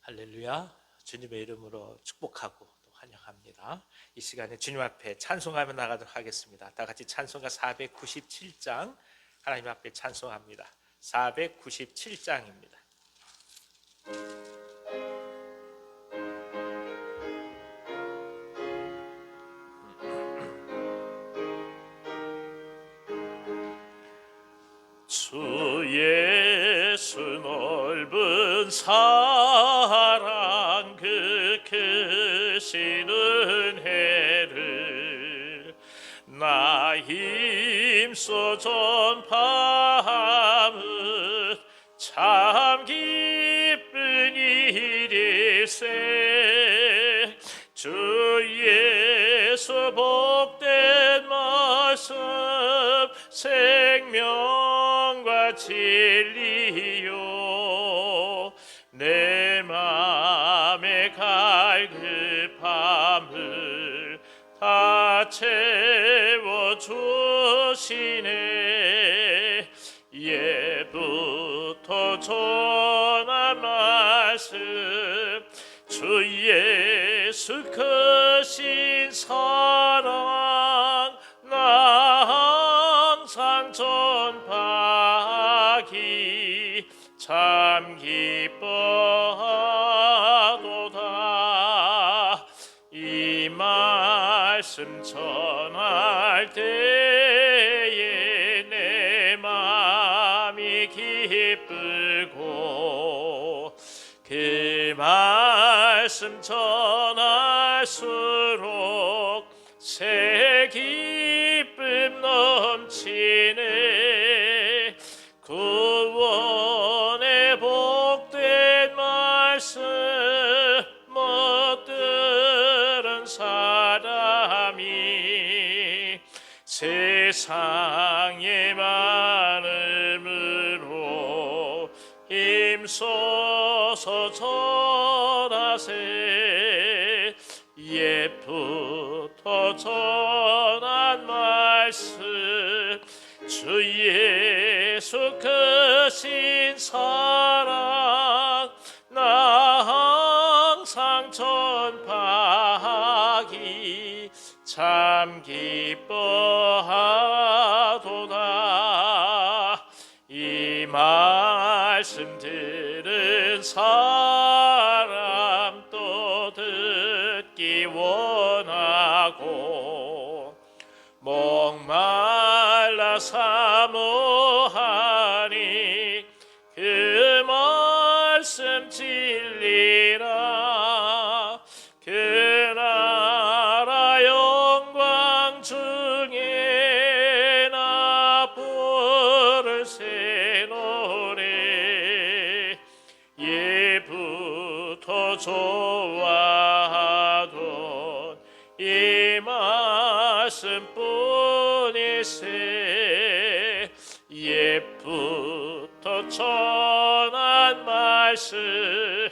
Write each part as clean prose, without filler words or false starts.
할렐루야. 주님의 이름으로 축복하고 또 환영합니다. 이 시간에 주님 앞에 찬송하며 나가도록 하겠습니다. 다 같이 찬송가 497장 하나님 앞에 찬송합니다. 497장입니다. 주 예수 넓은 사랑 그 크신 은혜를 나 힘써 전파함은 참 기쁜 일일세. 주 예수 복된 말씀 생명과 진리요 내 맘의 갈급함을 다 채워주시네. 예부터 전한 말씀 주 예수 크신 사랑 나 항상 전파하기 참 기뻐하도다. 이 말씀 전할 때에 내 마음이 기쁘고 그 말씀 전할수록 새 기쁨 넘치네. 구원의 복된 말씀 못 들은 사람이 세상의 많음으로 힘써서 전하세. 옛부터 전한 말씀 주 예수 크신 사랑 나 항상 전파하기 참 기뻐하도다. 이 말씀 들은 사람 또 듣기 원하고 목말라 사모하니 그 말씀 진리라. 그 나라 영광 중에 나 부를 새 노래 예부터 좋아하던 이 말씀뿐이세. 옛부터 전한 말씀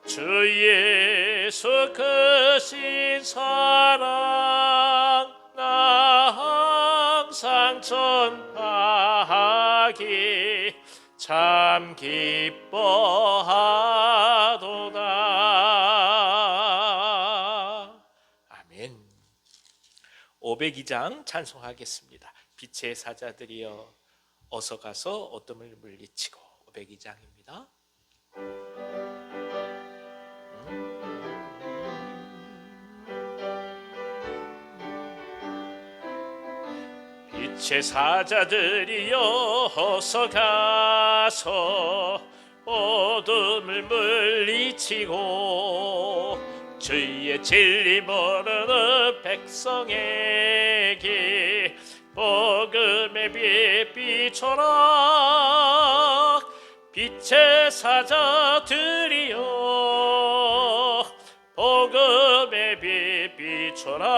주 예수 크신 사랑 나 항상 전파하기 참 기뻐하도다. 아멘. 502장 찬송하겠습니다. 빛의 사자들이여 어서 가서 어둠을 물리치고. 502장입니다. 빛의 사자들이여 어서 가서 어둠을 물리치고 주의 진리 모르는 백성에게 복음의 빛 비춰라. 빛의 사자들이여 복음의 빛 비춰라.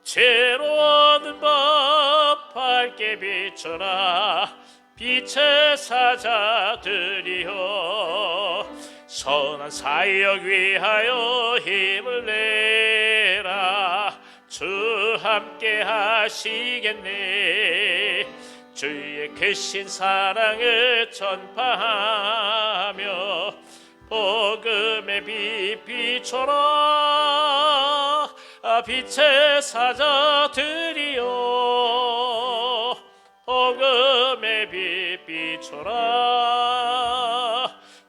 죄로 얻은 법 밝게 비춰라. 빛의 사자들이여 선한 사역 위하여 힘을 내라. 주 함께 하시겠네. 주의 크신 사랑을 전파하며 복음의 빛 비춰라. 빛의 사자들이여 복음의 빛 비춰라.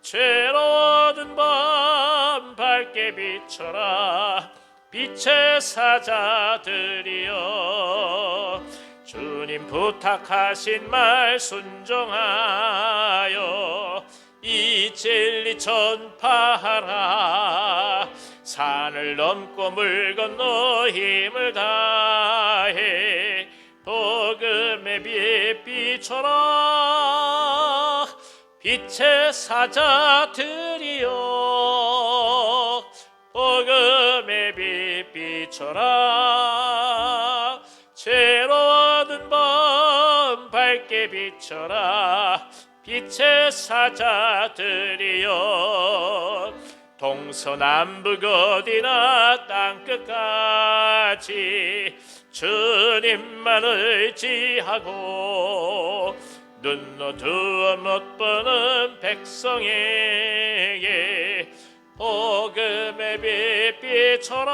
죄로운 밤 밝게 비춰라. 빛의 사자들이여 주님 부탁하신 말 순종하여 이 진리 전파하라. 산을 넘고 물 건너 힘을 다해 복음의 빛 비춰라. 빛의 사자들이여 복음의 빛 비춰라. 죄로운 밤 밝게 비춰라. 빛의 사자들이여 동서남북 어디나 땅끝까지 주님만 의지하고 눈 두어 못 보는 백성에게 복음의 빛 비춰라.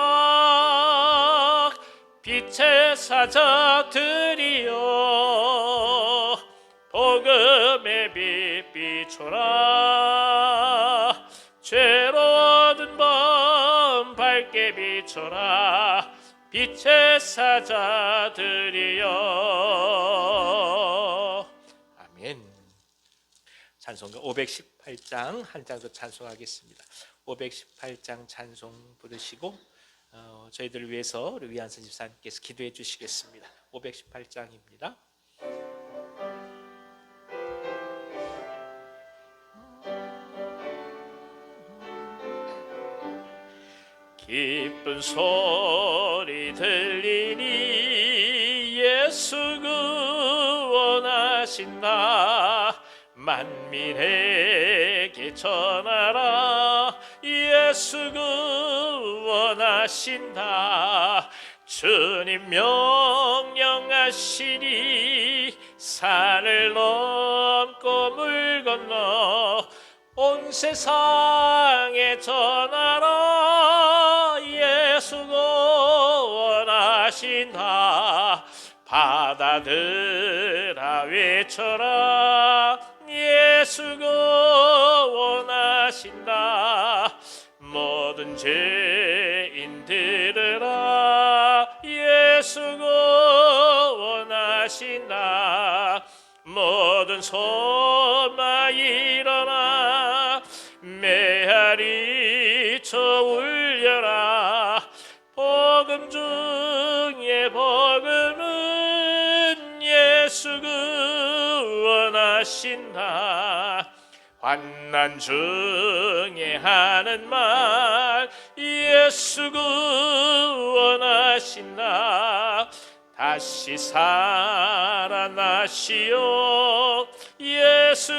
빛의 사자들이여 복음의 빛 비춰라. 죄로운 밤 밝게 비춰라. 빛의 사자들이여. 아멘. 찬송가 518장 한 장 더 찬송하겠습니다. 518장 찬송 부르시고 저희들을 위해서 우리 위안선 집사님께서 기도해 주시겠습니다. 518장입니다. 기쁜 소리 들리니 예수 구원하신다. 만민에게 전하라. 예수 구원하신다. 주님 명령하시니 산을 넘고 물 건너 온 세상에 전하라. 예수 구원하신다. 바다들아 외쳐라. 예수 구원하신다. 모든 죄인 들으라. 예수 구원하신다. 모든 소마 일어나. 메아리 쳐 울려라. 복음 중에 복음은 예수 구원하신다. 환난 중에 하는 말 예수 구원하신다. 다시 살아나시오. 예수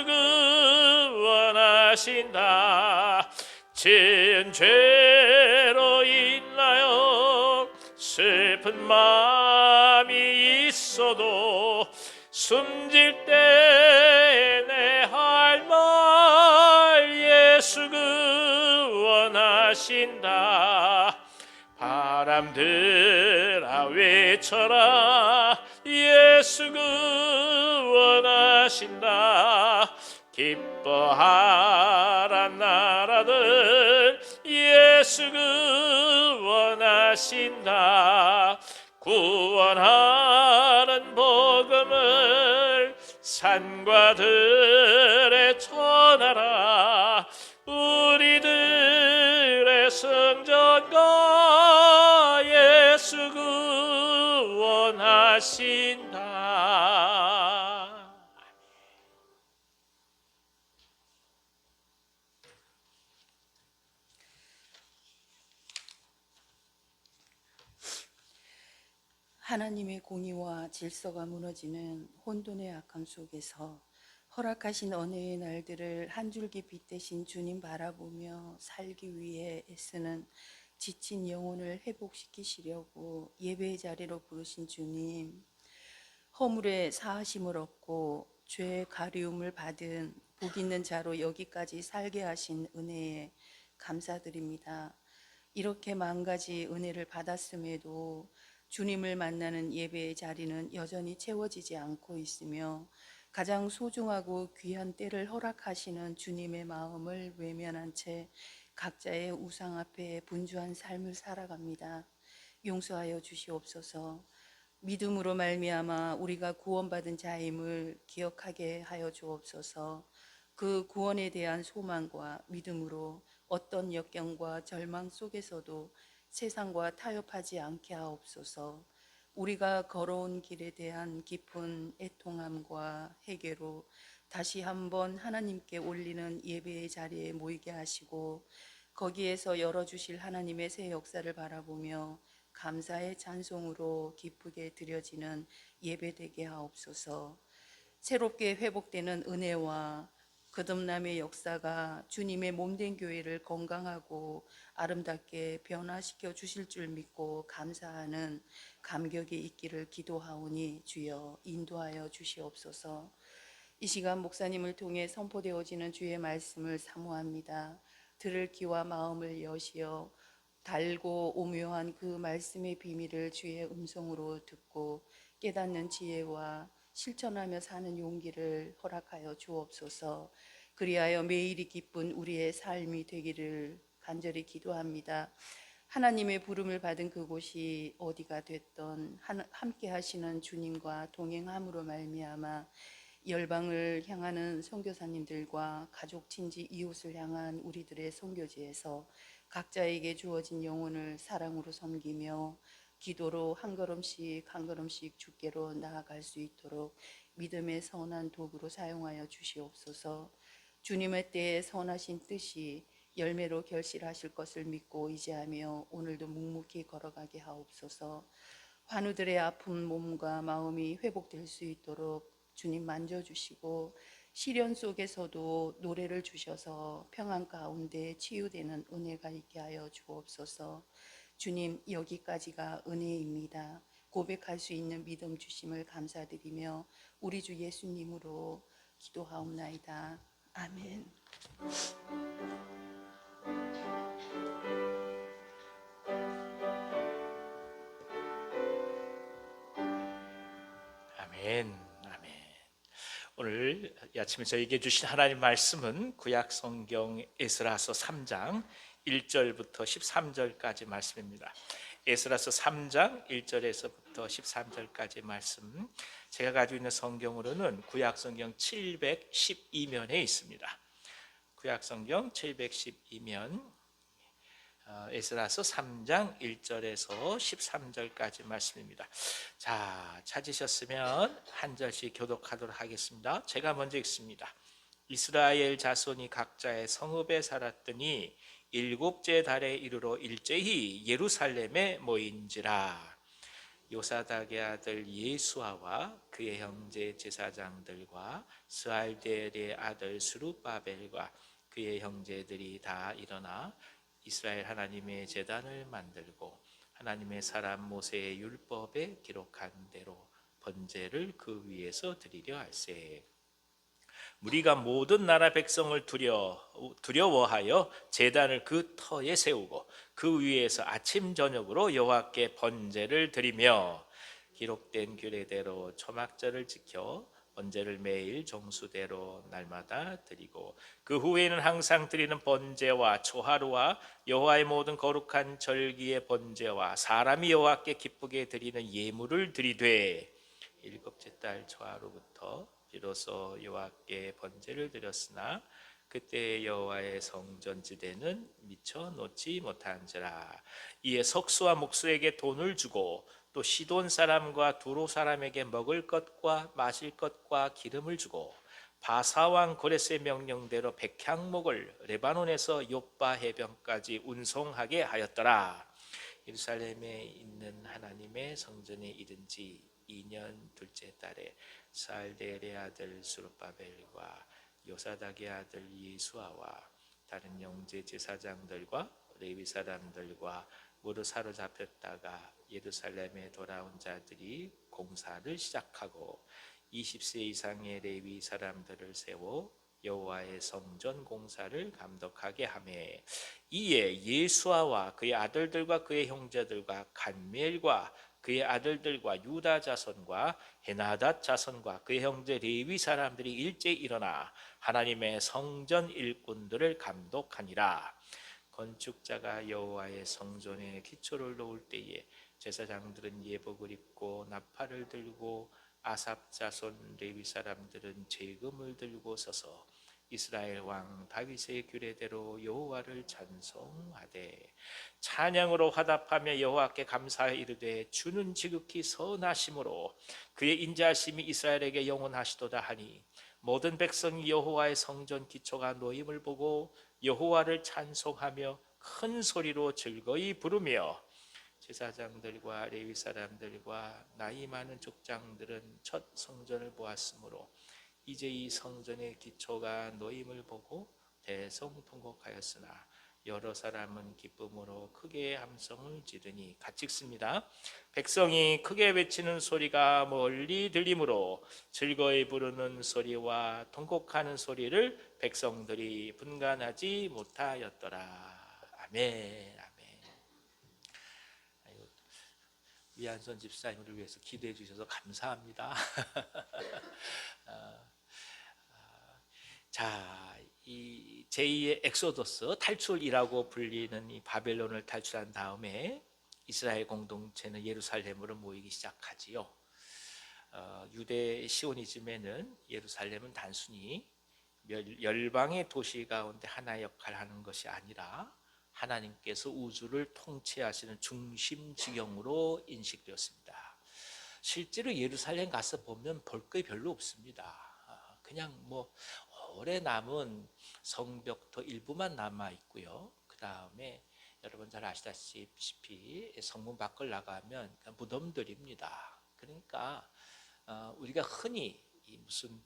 구원하신다. 지은 죄로 인하여 슬픈 마음이 있어도 숨질 때 내 할 말 예수 구원하신다. 바람들아 외쳐라. 예수 구원하신다. 기뻐하라 나라들 예수 구원하신다. 구원하는 복음을 산과 들에 전하라. 우리들의 성전과 예수 구원하신다. 하나님의 공의와 질서가 무너지는 혼돈의 악함 속에서 허락하신 언해의 날들을 한 줄기 빛 대신 주님 바라보며 살기 위해 애쓰는 지친 영혼을 회복시키시려고 예배의 자리로 부르신 주님, 허물의 사하심을 얻고 죄의 가리움을 받은 복 있는 자로 여기까지 살게 하신 은혜에 감사드립니다. 이렇게 만 가지 은혜를 받았음에도 주님을 만나는 예배의 자리는 여전히 채워지지 않고 있으며 가장 소중하고 귀한 때를 허락하시는 주님의 마음을 외면한 채 각자의 우상 앞에 분주한 삶을 살아갑니다. 용서하여 주시옵소서. 믿음으로 말미암아 우리가 구원받은 자임을 기억하게 하여 주옵소서. 그 구원에 대한 소망과 믿음으로 어떤 역경과 절망 속에서도 세상과 타협하지 않게 하옵소서. 우리가 걸어온 길에 대한 깊은 애통함과 회개로 다시 한번 하나님께 올리는 예배의 자리에 모이게 하시고 거기에서 열어주실 하나님의 새 역사를 바라보며 감사의 찬송으로 기쁘게 드려지는 예배되게 하옵소서. 새롭게 회복되는 은혜와 거듭남의 역사가 주님의 몸된 교회를 건강하고 아름답게 변화시켜 주실 줄 믿고 감사하는 감격이 있기를 기도하오니 주여 인도하여 주시옵소서. 이 시간 목사님을 통해 선포되어지는 주의 말씀을 사모합니다. 들을 귀와 마음을 여시어 달고 오묘한 그 말씀의 비밀을 주의 음성으로 듣고 깨닫는 지혜와 실천하며 사는 용기를 허락하여 주옵소서. 그리하여 매일이 기쁜 우리의 삶이 되기를 간절히 기도합니다. 하나님의 부름을 받은 그곳이 어디가 됐던 함께 하시는 주님과 동행함으로 말미암아 열방을 향하는 선교사님들과 가족, 친지, 이웃을 향한 우리들의 선교지에서 각자에게 주어진 영혼을 사랑으로 섬기며 기도로 한 걸음씩 한 걸음씩 주께로 나아갈 수 있도록 믿음의 선한 도구로 사용하여 주시옵소서. 주님의 때에 선하신 뜻이 열매로 결실하실 것을 믿고 의지하며 오늘도 묵묵히 걸어가게 하옵소서. 환우들의 아픈 몸과 마음이 회복될 수 있도록 주님 만져주시고 시련 속에서도 노래를 주셔서 평안 가운데 치유되는 은혜가 있게 하여 주옵소서. 주님, 여기까지가 은혜입니다. 고백할 수 있는 믿음 주심을 감사드리며 우리 주 예수님으로 기도하옵나이다. 아멘. 아멘. 아멘. 오늘 이 아침에 저에게 주신 하나님 말씀은 구약 성경 에스라서 3장 1절부터 13절까지 말씀입니다. 에스라서 3장 1절에서부터 13절까지 말씀, 제가 가지고 있는 성경으로는 구약 성경 712면에 있습니다. 구약 성경 712면 에스라서 3장 1절에서 13절까지 말씀입니다. 자, 찾으셨으면 한 절씩 교독하도록 하겠습니다. 제가 먼저 읽습니다. 이스라엘 자손이 각자의 성읍에 살았더니 일곱째 달에 이르러 일제히 예루살렘에 모인지라. 요사닥의 아들 예수아와 그의 형제 제사장들과 스알델의 아들 스룹바벨과 그의 형제들이 다 일어나 이스라엘 하나님의 제단을 만들고 하나님의 사람 모세의 율법에 기록한 대로 번제를 그 위에서 드리려 할세. 무리가 모든 나라 백성을 두려워하여 제단을 그 터에 세우고 그 위에서 아침 저녁으로 여호와께 번제를 드리며 기록된 규례대로 초막절을 지켜 번제를 매일 정수대로 날마다 드리고 그 후에는 항상 드리는 번제와 초하루와 여호와의 모든 거룩한 절기의 번제와 사람이 여호와께 기쁘게 드리는 예물을 드리되 일곱째 달 초하루부터 비로소 여호와께 번제를 드렸으나 그때 여호와의 성전지대는 미쳐 놓지 못한지라. 이에 석수와 목수에게 돈을 주고 또 시돈 사람과 두로 사람에게 먹을 것과 마실 것과 기름을 주고 바사왕 고레스의 명령대로 백향목을 레바논에서 요빠 해변까지 운송하게 하였더라. 예루살렘에 있는 하나님의 성전에 이른 지 2년 둘째 달에 스알델의 아들 스룹바벨과 요사닥의 아들 예수아와 다른 영제 제사장들과 레위 사람들과 모두 사로잡혔다가 예루살렘에 돌아온 자들이 공사를 시작하고 20세 이상의 레위 사람들을 세워 여호와의 성전 공사를 감독하게 하며 이에 예수아와 그의 아들들과 그의 형제들과 간미엘과 그의 아들들과 유다 자손과 헤나닷 자손과 그의 형제 레위 사람들이 일제히 일어나 하나님의 성전 일꾼들을 감독하니라. 건축자가 여호와의 성전에 기초를 놓을 때에 제사장들은 예복을 입고 나팔을 들고 아삽 자손 레위 사람들은 제금을 들고 서서 이스라엘 왕 다윗의 규례대로 여호와를 찬송하되 찬양으로 화답하며 여호와께 감사하여 이르되 주는 지극히 선하심으로 그의 인자하심이 이스라엘에게 영원하시도다 하니 모든 백성이 여호와의 성전 기초가 놓임을 보고 여호와를 찬송하며 큰 소리로 즐거이 부르며 제사장들과 레위 사람들과 나이 많은 족장들은 첫 성전을 보았으므로 이제 이 성전의 기초가 놓임을 보고 대성통곡하였으나 여러 사람은 기쁨으로 크게 함성을 지르니 같이 읽습니다. 백성이 크게 외치는 소리가 멀리 들리므로 즐거이 부르는 소리와 통곡하는 소리를 백성들이 분간하지 못하였더라. 아멘. 아멘. 아이고, 위안선 집사님을 위해서 기도해 주셔서 감사합니다. 자, 이 제2의 엑소더스 탈출이라고 불리는 이 바벨론을 탈출한 다음에 이스라엘 공동체는 예루살렘으로 모이기 시작하지요. 유대 시오니즘에는 예루살렘은 단순히 열방의 도시 가운데 하나의 역할을 하는 것이 아니라 하나님께서 우주를 통치하시는 중심 지경으로 인식되었습니다. 실제로 예루살렘 가서 보면 볼 게 별로 없습니다. 그냥 뭐 오래 남은 성벽도 일부만 남아 있고요. 그 다음에 여러분 잘 아시다시피 성문 밖을 나가면 무덤들입니다. 그러니까 우리가 흔히 무슨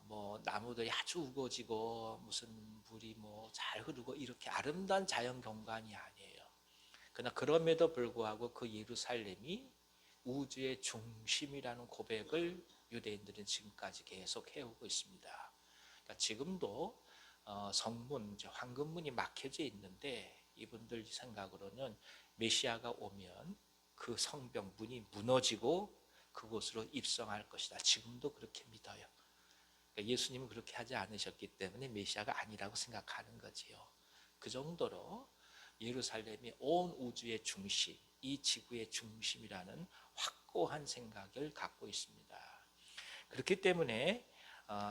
뭐 나무들이 아주 우거지고 무슨 물이 뭐 잘 흐르고 이렇게 아름다운 자연 경관이 아니에요. 그러나 그럼에도 불구하고 그 예루살렘이 우주의 중심이라는 고백을 유대인들은 지금까지 계속 해오고 있습니다. 그러니까 지금도 성문, 황금문이 막혀져 있는데 이분들 생각으로는 메시아가 오면 그 성벽 문이 무너지고 그곳으로 입성할 것이다. 지금도 그렇게 믿어요. 그러니까 예수님은 그렇게 하지 않으셨기 때문에 메시아가 아니라고 생각하는 거지요. 그 정도로 예루살렘이 온 우주의 중심, 이 지구의 중심이라는 확고한 생각을 갖고 있습니다. 그렇기 때문에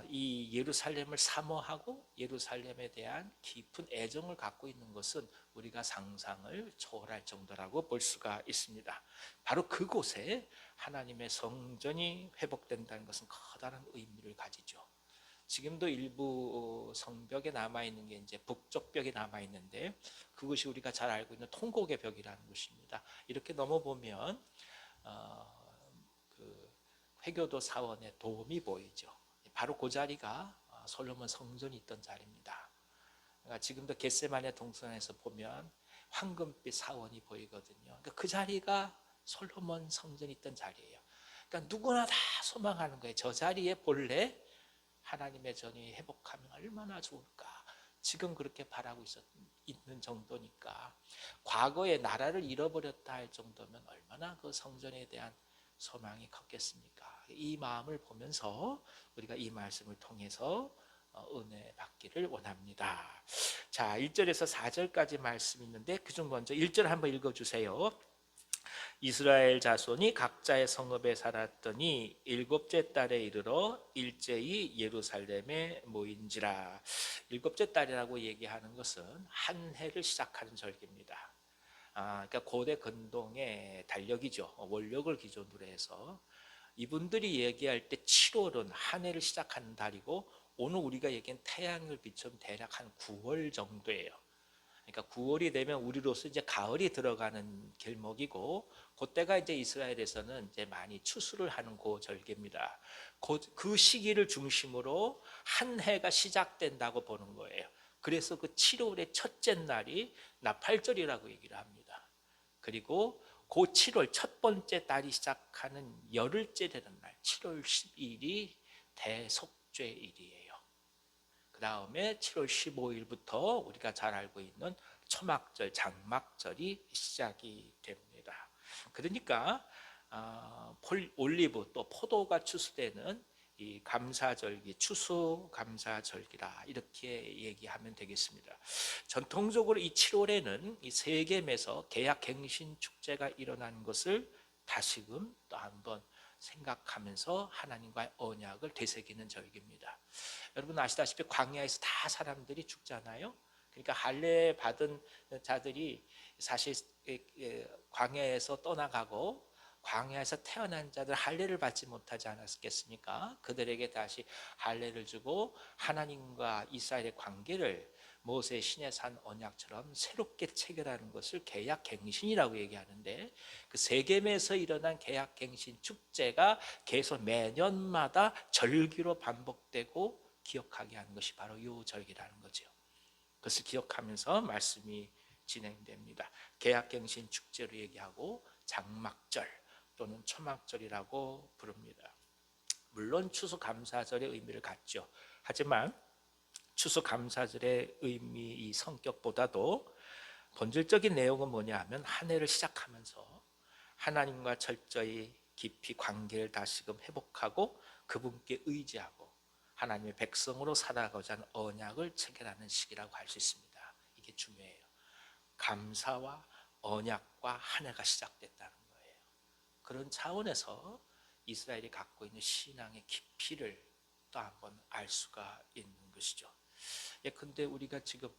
이 예루살렘을 사모하고 예루살렘에 대한 깊은 애정을 갖고 있는 것은 우리가 상상을 초월할 정도라고 볼 수가 있습니다. 바로 그곳에 하나님의 성전이 회복된다는 것은 커다란 의미를 가지죠. 지금도 일부 성벽에 남아있는 게 이제 북쪽 벽에 남아있는데 그것이 우리가 잘 알고 있는 통곡의 벽이라는 것입니다. 이렇게 넘어보면 그 회교도 사원의 돔이 보이죠. 바로 그 자리가 솔로몬 성전이 있던 자리입니다. 그러니까 지금도 겟세마네 동산에서 보면 황금빛 사원이 보이거든요. 그러니까 그 자리가 솔로몬 성전이 있던 자리예요. 그러니까 누구나 다 소망하는 거예요. 저 자리에 본래 하나님의 전이 회복하면 얼마나 좋을까. 지금 그렇게 바라고 있는 정도니까 과거에 나라를 잃어버렸다 할 정도면 얼마나 그 성전에 대한 소망이 컸겠습니까? 이 마음을 보면서 우리가 이 말씀을 통해서 은혜 받기를 원합니다. 자, 1절에서 4절까지 말씀이 있는데 그중 먼저 1절 한번 읽어주세요. 이스라엘 자손이 각자의 성읍에 살았더니 일곱째 달에 이르러 일제히 예루살렘에 모인지라. 일곱째 달이라고 얘기하는 것은 한 해를 시작하는 절기입니다. 그러니까 고대 근동의 달력이죠. 월력을 기준으로 해서 이분들이 얘기할 때 7월은 한 해를 시작하는 달이고 오늘 우리가 얘기한 태양을 비추면 대략 한 9월 정도예요. 그러니까 9월이 되면 우리로서 이제 가을이 들어가는 길목이고 그때가 이제 이스라엘에서는 이제 많이 추수를 하는 그 절기입니다. 그 시기를 중심으로 한 해가 시작된다고 보는 거예요. 그래서 그 7월의 첫째 날이 나팔절이라고 얘기를 합니다. 그리고 그 7월 첫 번째 달이 시작하는 열흘째 되는 날 7월 12일이 대속죄일이에요. 그 다음에 7월 15일부터 우리가 잘 알고 있는 초막절, 장막절이 시작이 됩니다. 그러니까 올리브 또 포도가 추수되는 이 감사절기, 추수감사절기라 이렇게 얘기하면 되겠습니다. 전통적으로 이 7월에는 이 세겜에서 계약갱신 축제가 일어난 것을 다시금 또 한번 생각하면서 하나님과의 언약을 되새기는 절기입니다. 여러분 아시다시피 광야에서 다 사람들이 죽잖아요. 그러니까 할례 받은 자들이 사실 광야에서 떠나가고 광야에서 태어난 자들 할례를 받지 못하지 않았겠습니까? 그들에게 다시 할례를 주고 하나님과 이스라엘의 관계를 모세 신의 산 언약처럼 새롭게 체결하는 것을 계약갱신이라고 얘기하는데, 그 세겜에서 일어난 계약갱신 축제가 계속 매년마다 절기로 반복되고 기억하게 하는 것이 바로 이 절기라는 거죠. 그것을 기억하면서 말씀이 진행됩니다. 계약갱신 축제로 얘기하고 장막절 또는 초막절이라고 부릅니다. 물론 추수감사절의 의미를 갖죠. 하지만 추수감사절의 의미, 이 성격보다도 본질적인 내용은 뭐냐 하면 한 해를 시작하면서 하나님과 철저히 깊이 관계를 다시금 회복하고 그분께 의지하고 하나님의 백성으로 살아가고자 하는 언약을 체결하는 시기라고 할 수 있습니다. 이게 중요해요. 감사와 언약과 한 해가 시작됐다는 거예요. 그런 차원에서 이스라엘이 갖고 있는 신앙의 깊이를 또 한번 알 수가 있는 것이죠. 근데 우리가 지금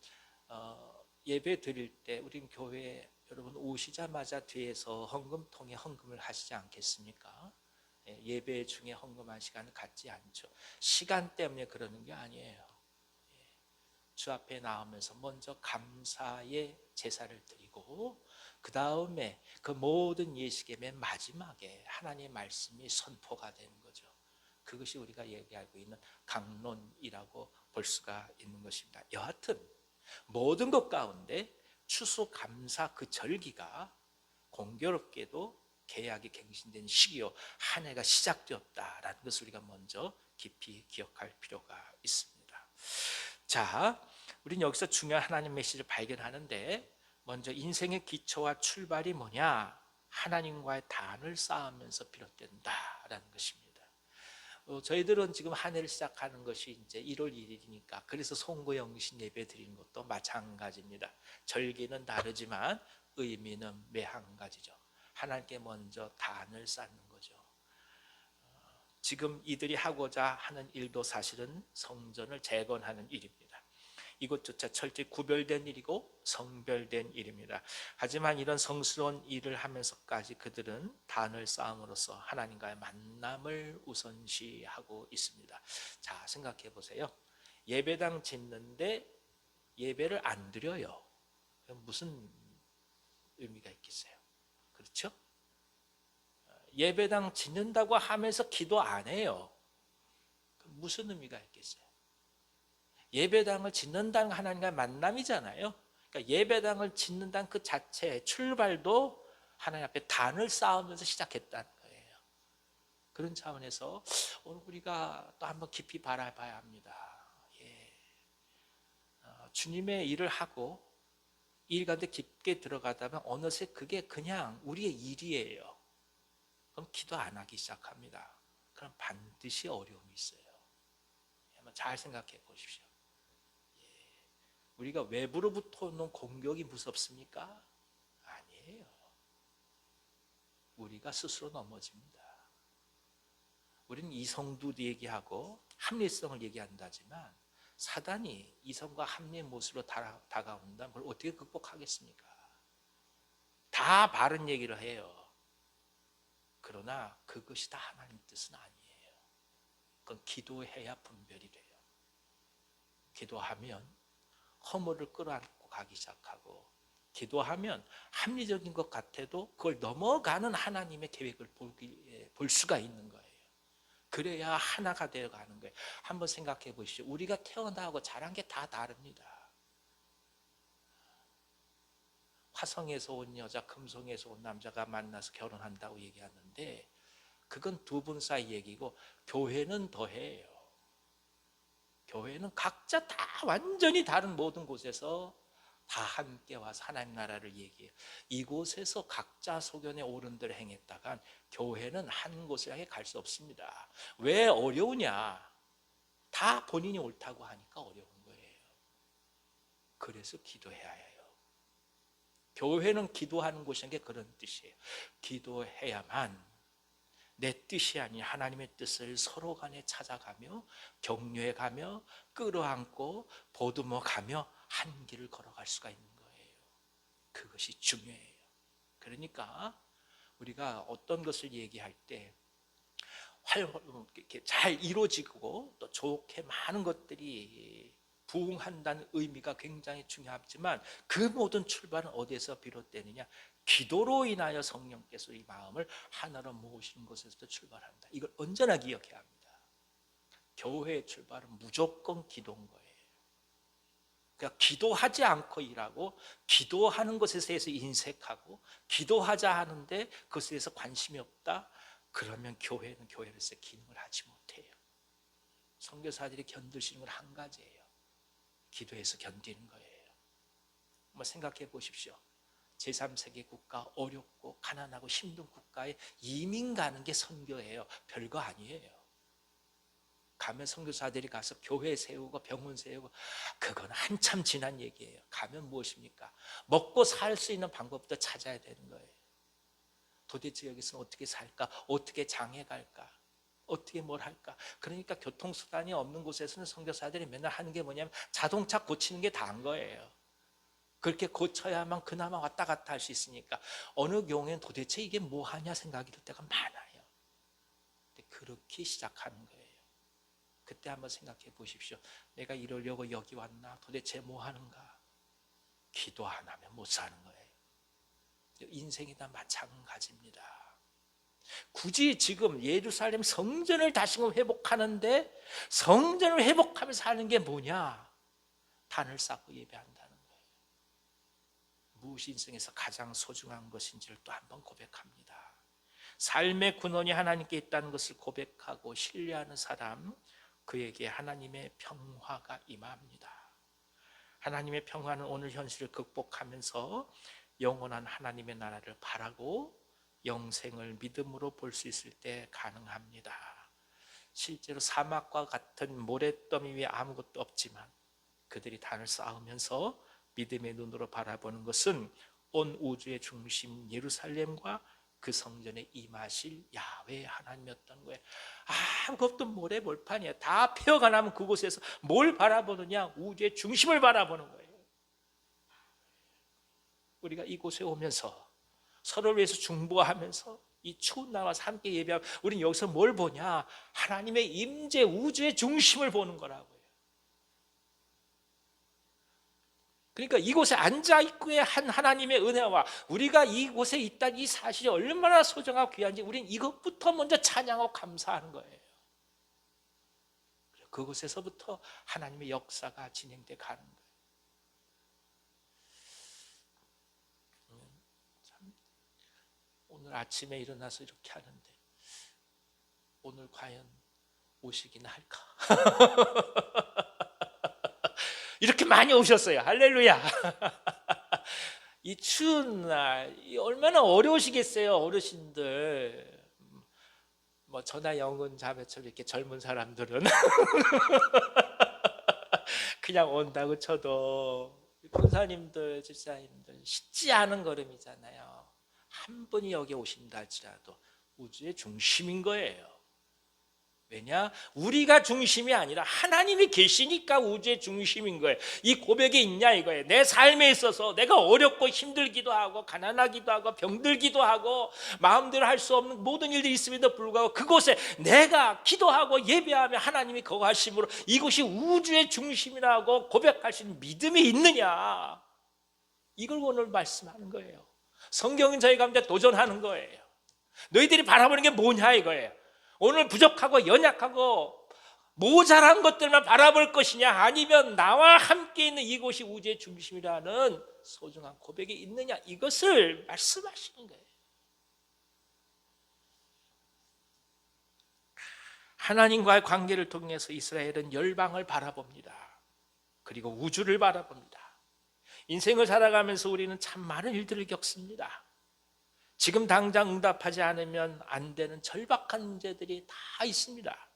예배 드릴 때 우린 교회에 여러분 오시자마자 뒤에서 헌금통에 헌금을 하시지 않겠습니까? 예배 중에 헌금한 시간을 갖지 않죠. 시간 때문에 그러는 게 아니에요. 주 앞에 나오면서 먼저 감사의 제사를 드리고 그 다음에 그 모든 예식의 맨 마지막에 하나님의 말씀이 선포가 되는 거죠. 그것이 우리가 얘기하고 있는 강론이라고 볼 수가 있는 것입니다. 여하튼 모든 것 가운데 추수감사 그 절기가 공교롭게도 계약이 갱신된 시기요 한 해가 시작되었다라는 것을 우리가 먼저 깊이 기억할 필요가 있습니다. 자, 우리는 여기서 중요한 하나님 메시지를 발견하는데, 먼저 인생의 기초와 출발이 뭐냐? 하나님과의 단을 쌓으면서 비롯된다라는 것입니다. 저희들은 지금 한 해를 시작하는 것이 이제 1월 1일이니까 그래서 송구영신 예배 드리는 것도 마찬가지입니다. 절기는 다르지만 의미는 매 한 가지죠. 하나님께 먼저 단을 쌓는 거죠. 지금 이들이 하고자 하는 일도 사실은 성전을 재건하는 일입니다. 이것조차 철저히 구별된 일이고 성별된 일입니다. 하지만 이런 성스러운 일을 하면서까지 그들은 단을 쌓음으로써 하나님과의 만남을 우선시하고 있습니다. 자, 생각해 보세요. 예배당 짓는데 예배를 안 드려요. 무슨 의미가 있겠어요? 그렇죠? 예배당 짓는다고 하면서 기도 안 해요. 무슨 의미가 있겠어요? 예배당을 짓는다는 하나님과의 만남이잖아요. 그러니까 예배당을 짓는다는 그 자체의 출발도 하나님 앞에 단을 쌓으면서 시작했다는 거예요. 그런 차원에서 오늘 우리가 또 한번 깊이 바라봐야 합니다. 주님의 일을 하고 일 가운데 깊게 들어가다면 어느새 그게 그냥 우리의 일이에요. 그럼 기도 안 하기 시작합니다. 그럼 반드시 어려움이 있어요. 한번 잘 생각해 보십시오. 우리가 외부로부터 오는 공격이 무섭습니까? 아니에요. 우리가 스스로 넘어집니다. 우리는 이성도 얘기하고 합리성을 얘기한다지만 사단이 이성과 합리의 모습으로 다가온다면 그걸 어떻게 극복하겠습니까? 다 바른 얘기를 해요. 그러나 그것이 다 하나님 뜻은 아니에요. 그건 기도해야 분별이 돼요. 기도하면 허물을 끌어안고 가기 시작하고, 기도하면 합리적인 것 같아도 그걸 넘어가는 하나님의 계획을 볼 수가 있는 거예요. 그래야 하나가 되어가는 거예요. 한번 생각해 보십시오. 우리가 태어나고 자란 게 다 다릅니다. 화성에서 온 여자, 금성에서 온 남자가 만나서 결혼한다고 얘기하는데 그건 두 분 사이 얘기고 교회는 더해요. 교회는 각자 다 완전히 다른 모든 곳에서 다 함께 와서 하나님 나라를 얘기해요. 이곳에서 각자 소견에 옳은 대로 행했다간 교회는 한 곳을 향해 갈 수 없습니다. 왜 어려우냐? 다 본인이 옳다고 하니까 어려운 거예요. 그래서 기도해야 해요. 교회는 기도하는 곳인 게 그런 뜻이에요. 기도해야만 내 뜻이 아닌 하나님의 뜻을 서로 간에 찾아가며 격려해가며 끌어안고 보듬어가며 한 길을 걸어갈 수가 있는 거예요. 그것이 중요해요. 그러니까 우리가 어떤 것을 얘기할 때 이렇게 잘 이루어지고 또 좋게 많은 것들이 부응한다는 의미가 굉장히 중요하지만 그 모든 출발은 어디에서 비롯되느냐? 기도로 인하여 성령께서 이 마음을 하나로 모으시는 것에서부터 출발합니다. 이걸 언제나 기억해야 합니다. 교회의 출발은 무조건 기도인 거예요. 그러니까 기도하지 않고 일하고 기도하는 것에 대해서 인색하고 기도하자 하는데 그것에 대해서 관심이 없다? 그러면 교회는 교회로서 기능을 하지 못해요. 선교사들이 견디시는 건 한 가지예요. 기도해서 견디는 거예요. 한번 생각해 보십시오. 제3세계 국가, 어렵고 가난하고 힘든 국가에 이민 가는 게 선교예요. 별거 아니에요. 가면 선교사들이 가서 교회 세우고 병원 세우고 그건 한참 지난 얘기예요. 가면 무엇입니까? 먹고 살 수 있는 방법부터 찾아야 되는 거예요. 도대체 여기서 어떻게 살까? 어떻게 장에 갈까? 어떻게 뭘 할까? 그러니까 교통수단이 없는 곳에서는 선교사들이 맨날 하는 게 뭐냐면 자동차 고치는 게 다인 거예요. 그렇게 고쳐야만 그나마 왔다 갔다 할 수 있으니까 어느 경우에는 도대체 이게 뭐 하냐 생각이 들 때가 많아요. 근데 그렇게 시작하는 거예요. 그때 한번 생각해 보십시오. 내가 이러려고 여기 왔나? 도대체 뭐 하는가? 기도 안 하면 못 사는 거예요. 인생이 다 마찬가지입니다. 굳이 지금 예루살렘 성전을 다시금 회복하는데 성전을 회복하면서 하는 게 뭐냐? 단을 쌓고 예배한다는 거예요. 무엇이 인생에서 가장 소중한 것인지를 또 한번 고백합니다. 삶의 근원이 하나님께 있다는 것을 고백하고 신뢰하는 사람, 그에게 하나님의 평화가 임합니다. 하나님의 평화는 오늘 현실을 극복하면서 영원한 하나님의 나라를 바라고 영생을 믿음으로 볼 수 있을 때 가능합니다. 실제로 사막과 같은 모래더미 위에 아무것도 없지만 그들이 단을 쌓으면서 믿음의 눈으로 바라보는 것은 온 우주의 중심 예루살렘과 그 성전에 임하실 야훼 하나님이었던 거예요. 아무것도 모래 몰판이야. 다 폐허가 나면 그곳에서 뭘 바라보느냐? 우주의 중심을 바라보는 거예요. 우리가 이곳에 오면서 서로를 위해서 중보하면서 이 추운 날 와서 함께 예배하고 우리는 여기서 뭘 보냐? 하나님의 임재, 우주의 중심을 보는 거라고요. 그러니까 이곳에 앉아있고의 한 하나님의 은혜와 우리가 이곳에 있다는 이 사실이 얼마나 소중하고 귀한지 우리는 이것부터 먼저 찬양하고 감사하는 거예요. 그곳에서부터 하나님의 역사가 진행돼 가는 거예요. 오늘 아침에 일어나서 이렇게 하는데 오늘 과연 오시긴 할까? 이렇게 많이 오셨어요. 할렐루야. 이 추운 날 얼마나 어려우시겠어요, 어르신들. 뭐 저나 영은 자매처럼 이렇게 젊은 사람들은 그냥 온다고 쳐도 권사님들, 집사님들 쉽지 않은 걸음이잖아요. 한 분이 여기 오신다 할지라도 우주의 중심인 거예요. 왜냐? 우리가 중심이 아니라 하나님이 계시니까 우주의 중심인 거예요. 이 고백이 있냐 이거예요. 내 삶에 있어서 내가 어렵고 힘들기도 하고 가난하기도 하고 병들기도 하고 마음대로 할 수 없는 모든 일들이 있음에도 불구하고 그곳에 내가 기도하고 예배하며 하나님이 거하심으로 이곳이 우주의 중심이라고 고백할 수 있는 믿음이 있느냐, 이걸 오늘 말씀하는 거예요. 성경은 저희 가운데 도전하는 거예요. 너희들이 바라보는 게 뭐냐 이거예요. 오늘 부족하고 연약하고 모자란 것들만 바라볼 것이냐, 아니면 나와 함께 있는 이곳이 우주의 중심이라는 소중한 고백이 있느냐, 이것을 말씀하시는 거예요. 하나님과의 관계를 통해서 이스라엘은 열방을 바라봅니다. 그리고 우주를 바라봅니다. 인생을 살아가면서 우리는 참 많은 일들을 겪습니다. 지금 당장 응답하지 않으면 안 되는 절박한 문제들이 다 있습니다.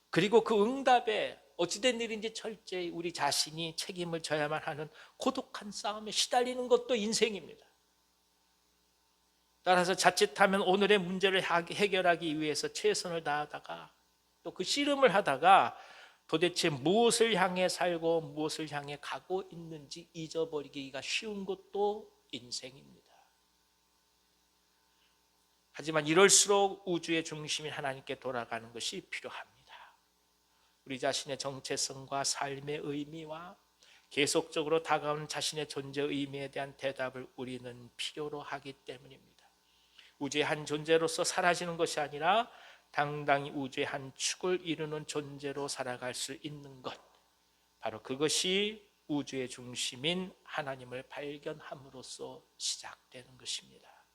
그리고 그 응답에 어찌된 일인지 철저히 우리 자신이 책임을 져야만 하는 고독한 싸움에 시달리는 것도 인생입니다. 따라서 자칫하면 오늘의 문제를 해결하기 위해서 최선을 다하다가 또 그 씨름을 하다가 도대체 무엇을 향해 살고 무엇을 향해 가고 있는지 잊어버리기가 쉬운 것도 인생입니다. 하지만 이럴수록 우주의 중심인 하나님께 돌아가는 것이 필요합니다. 우리 자신의 정체성과 삶의 의미와 계속적으로 다가오는 자신의 존재 의미에 대한 대답을 우리는 필요로 하기 때문입니다. 우주의 한 존재로서 사라지는 것이 아니라 당당히 우주의 한 축을 이루는 존재로 살아갈 수 있는 것, 바로 그것이 우주의 중심인 하나님을 발견함으로써 시작되는 것입니다.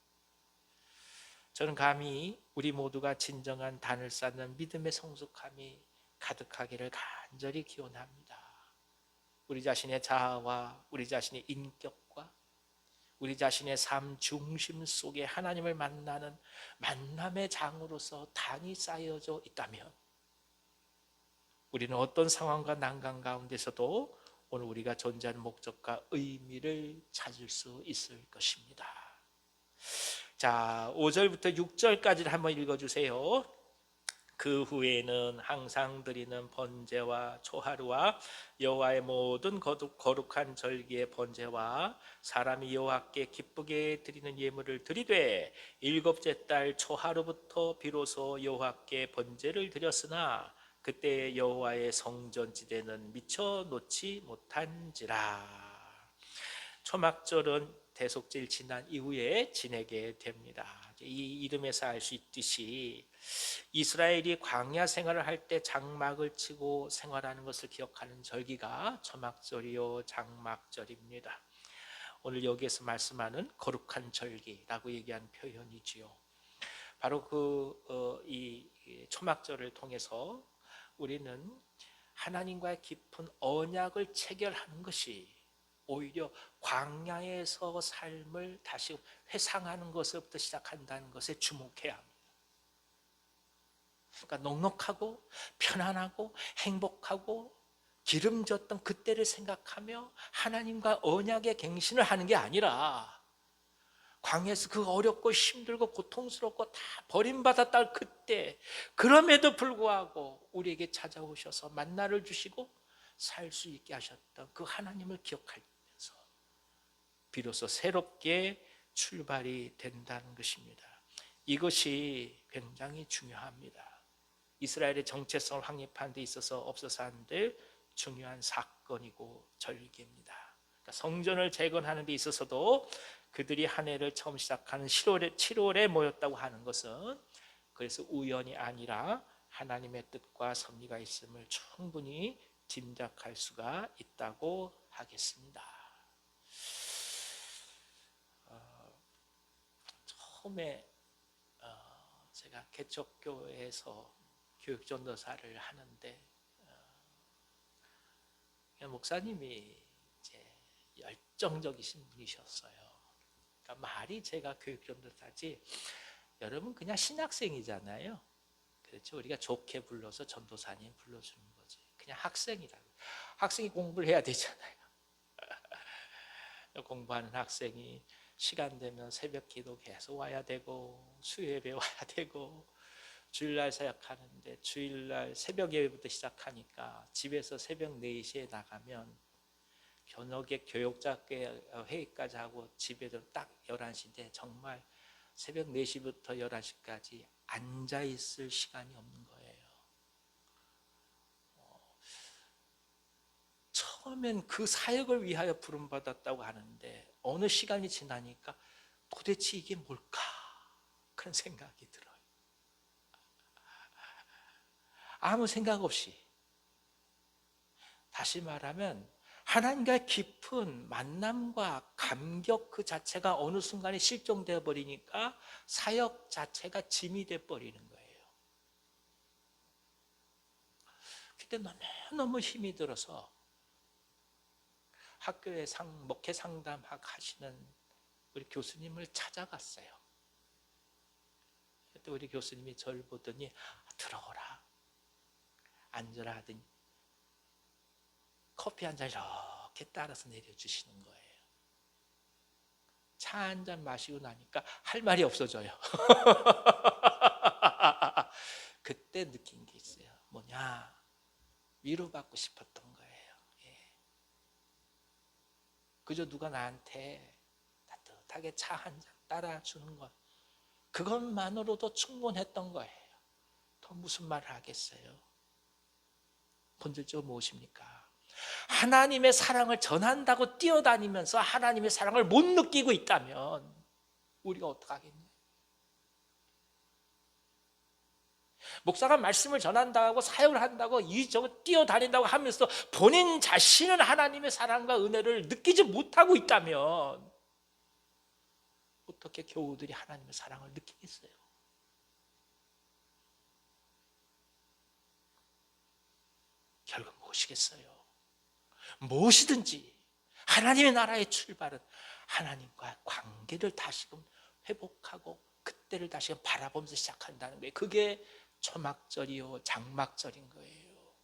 저는 감히 우리 모두가 진정한 단을 쌓는 믿음의 성숙함이 가득하기를 간절히 기원합니다. 우리 자신의 자아와 우리 자신의 인격과 우리 자신의 삶 중심 속에 하나님을 만나는 만남의 장으로서 단이 쌓여져 있다면 우리는 어떤 상황과 난관 가운데서도 오늘 우리가 존재하는 목적과 의미를 찾을 수 있을 것입니다. 자, 5절부터 6절까지를 한번 읽어주세요. 그 후에는 항상 드리는 번제와 초하루와 여호와의 모든 거룩한 절기의 번제와 사람이 여호와께 기쁘게 드리는 예물을 드리되 일곱째 달 초하루부터 비로소 여호와께 번제를 드렸으나 그때 여호와의 성전지대는 미쳐 놓지 못한지라. 초막절은 대속절 지난 이후에 지내게 됩니다. 이 이름에서 알 수 있듯이 이스라엘이 광야 생활을 할 때 장막을 치고 생활하는 것을 기억하는 절기가 초막절이요 장막절입니다. 오늘 여기에서 말씀하는 거룩한 절기라고 얘기한 표현이지요. 바로 이 초막절을 통해서 우리는 하나님과의 깊은 언약을 체결하는 것이 오히려 광야에서 삶을 다시 회상하는 것부터 시작한다는 것에 주목해야 합니다. 그러니까 넉넉하고 편안하고 행복하고 기름졌던 그때를 생각하며 하나님과 언약의 갱신을 하는 게 아니라 광야에서 그 어렵고 힘들고 고통스럽고 다 버림받았다 그때 그럼에도 불구하고 우리에게 찾아오셔서 만나를 주시고 살 수 있게 하셨던 그 하나님을 기억하면서 비로소 새롭게 출발이 된다는 것입니다. 이것이 굉장히 중요합니다. 이스라엘의 정체성을 확립하는 데 있어서 없어서 안 될 중요한 사건이고 절기입니다. 그러니까 성전을 재건하는 데 있어서도 그들이 한 해를 처음 시작하는 7월에 모였다고 하는 것은 그래서 우연이 아니라 하나님의 뜻과 섭리가 있음을 충분히 짐작할 수가 있다고 하겠습니다. 처음에 제가 개척교회에서 교육전도사를 하는데 목사님이 이제 열정적이신 분이셨어요. 그러니까 말이 제가 교육전도사지 여러분 그냥 신학생이잖아요. 그렇죠? 우리가 좋게 불러서 전도사님 불러주는 거지. 그냥 학생이라고. 학생이 공부를 해야 되잖아요. 공부하는 학생이 시간 되면 새벽 기도 계속 와야 되고 수요예배 와야 되고 주일날 사역하는데 주일날 새벽 예배부터 시작하니까 집에서 새벽 4시에 나가면 저녁에 교육자께 회의까지 하고 집에도 딱 11시인데 정말 새벽 4시부터 11시까지 앉아있을 시간이 없는 거예요. 처음엔 그 사역을 위하여 부름받았다고 하는데 어느 시간이 지나니까 도대체 이게 뭘까? 그런 생각이 들어요. 아무 생각 없이. 다시 말하면 하나님과의 깊은 만남과 감격 그 자체가 어느 순간에 실종되어 버리니까 사역 자체가 짐이 돼 버리는 거예요. 그때 너무너무 힘이 들어서 학교에 목회 상담하시는 우리 교수님을 찾아갔어요. 그때 우리 교수님이 저를 보더니 들어오라, 앉으라 하더니 커피 한 잔 이렇게 따라서 내려주시는 거예요. 차 한 잔 마시고 나니까 할 말이 없어져요. 그때 느낀 게 있어요. 뭐냐? 위로받고 싶었던 거예요. 예. 그저 누가 나한테 따뜻하게 차 한 잔 따라주는 것, 그것만으로도 충분했던 거예요. 더 무슨 말을 하겠어요? 본질적으로 무엇입니까? 하나님의 사랑을 전한다고 뛰어다니면서 하나님의 사랑을 못 느끼고 있다면 우리가 어떡하겠냐? 목사가 말씀을 전한다고 사역을 한다고 이저거 뛰어다닌다고 하면서 본인 자신은 하나님의 사랑과 은혜를 느끼지 못하고 있다면 어떻게 교우들이 하나님의 사랑을 느끼겠어요? 결국 무엇이겠어요? 무엇이든지 하나님의 나라의 출발은 하나님과 관계를 다시금 회복하고 그때를 다시금 바라보면서 시작한다는 거예요. 그게 초막절이요 장막절인 거예요.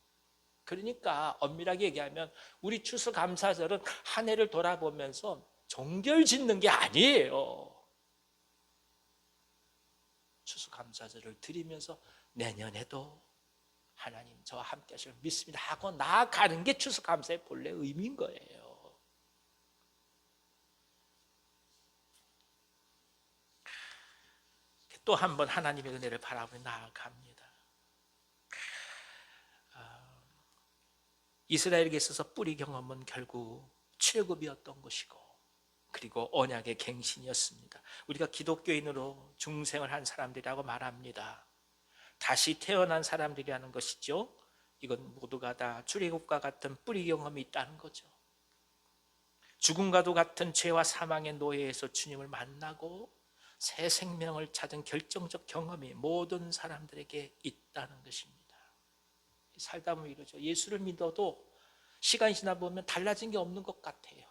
그러니까 엄밀하게 얘기하면 우리 추수감사절은 한 해를 돌아보면서 종결 짓는 게 아니에요. 추수감사절을 드리면서 내년에도 하나님 저와 함께 하실 믿습니다 하고 나아가는 게 추수감사의 본래 의미인 거예요. 또 한 번 하나님의 은혜를 바라보며 나아갑니다. 이스라엘에게 있어서 뿌리 경험은 결국 출애굽이었던 것이고 그리고 언약의 갱신이었습니다. 우리가 기독교인으로 중생을 한 사람들이라고 말합니다. 다시 태어난 사람들이라는 것이죠. 이건 모두가 다 출애굽과 같은 뿌리 경험이 있다는 거죠. 죽음과도 같은 죄와 사망의 노예에서 주님을 만나고 새 생명을 찾은 결정적 경험이 모든 사람들에게 있다는 것입니다. 살다 보면 이러죠. 예수를 믿어도 시간이 지나 보면 달라진 게 없는 것 같아요.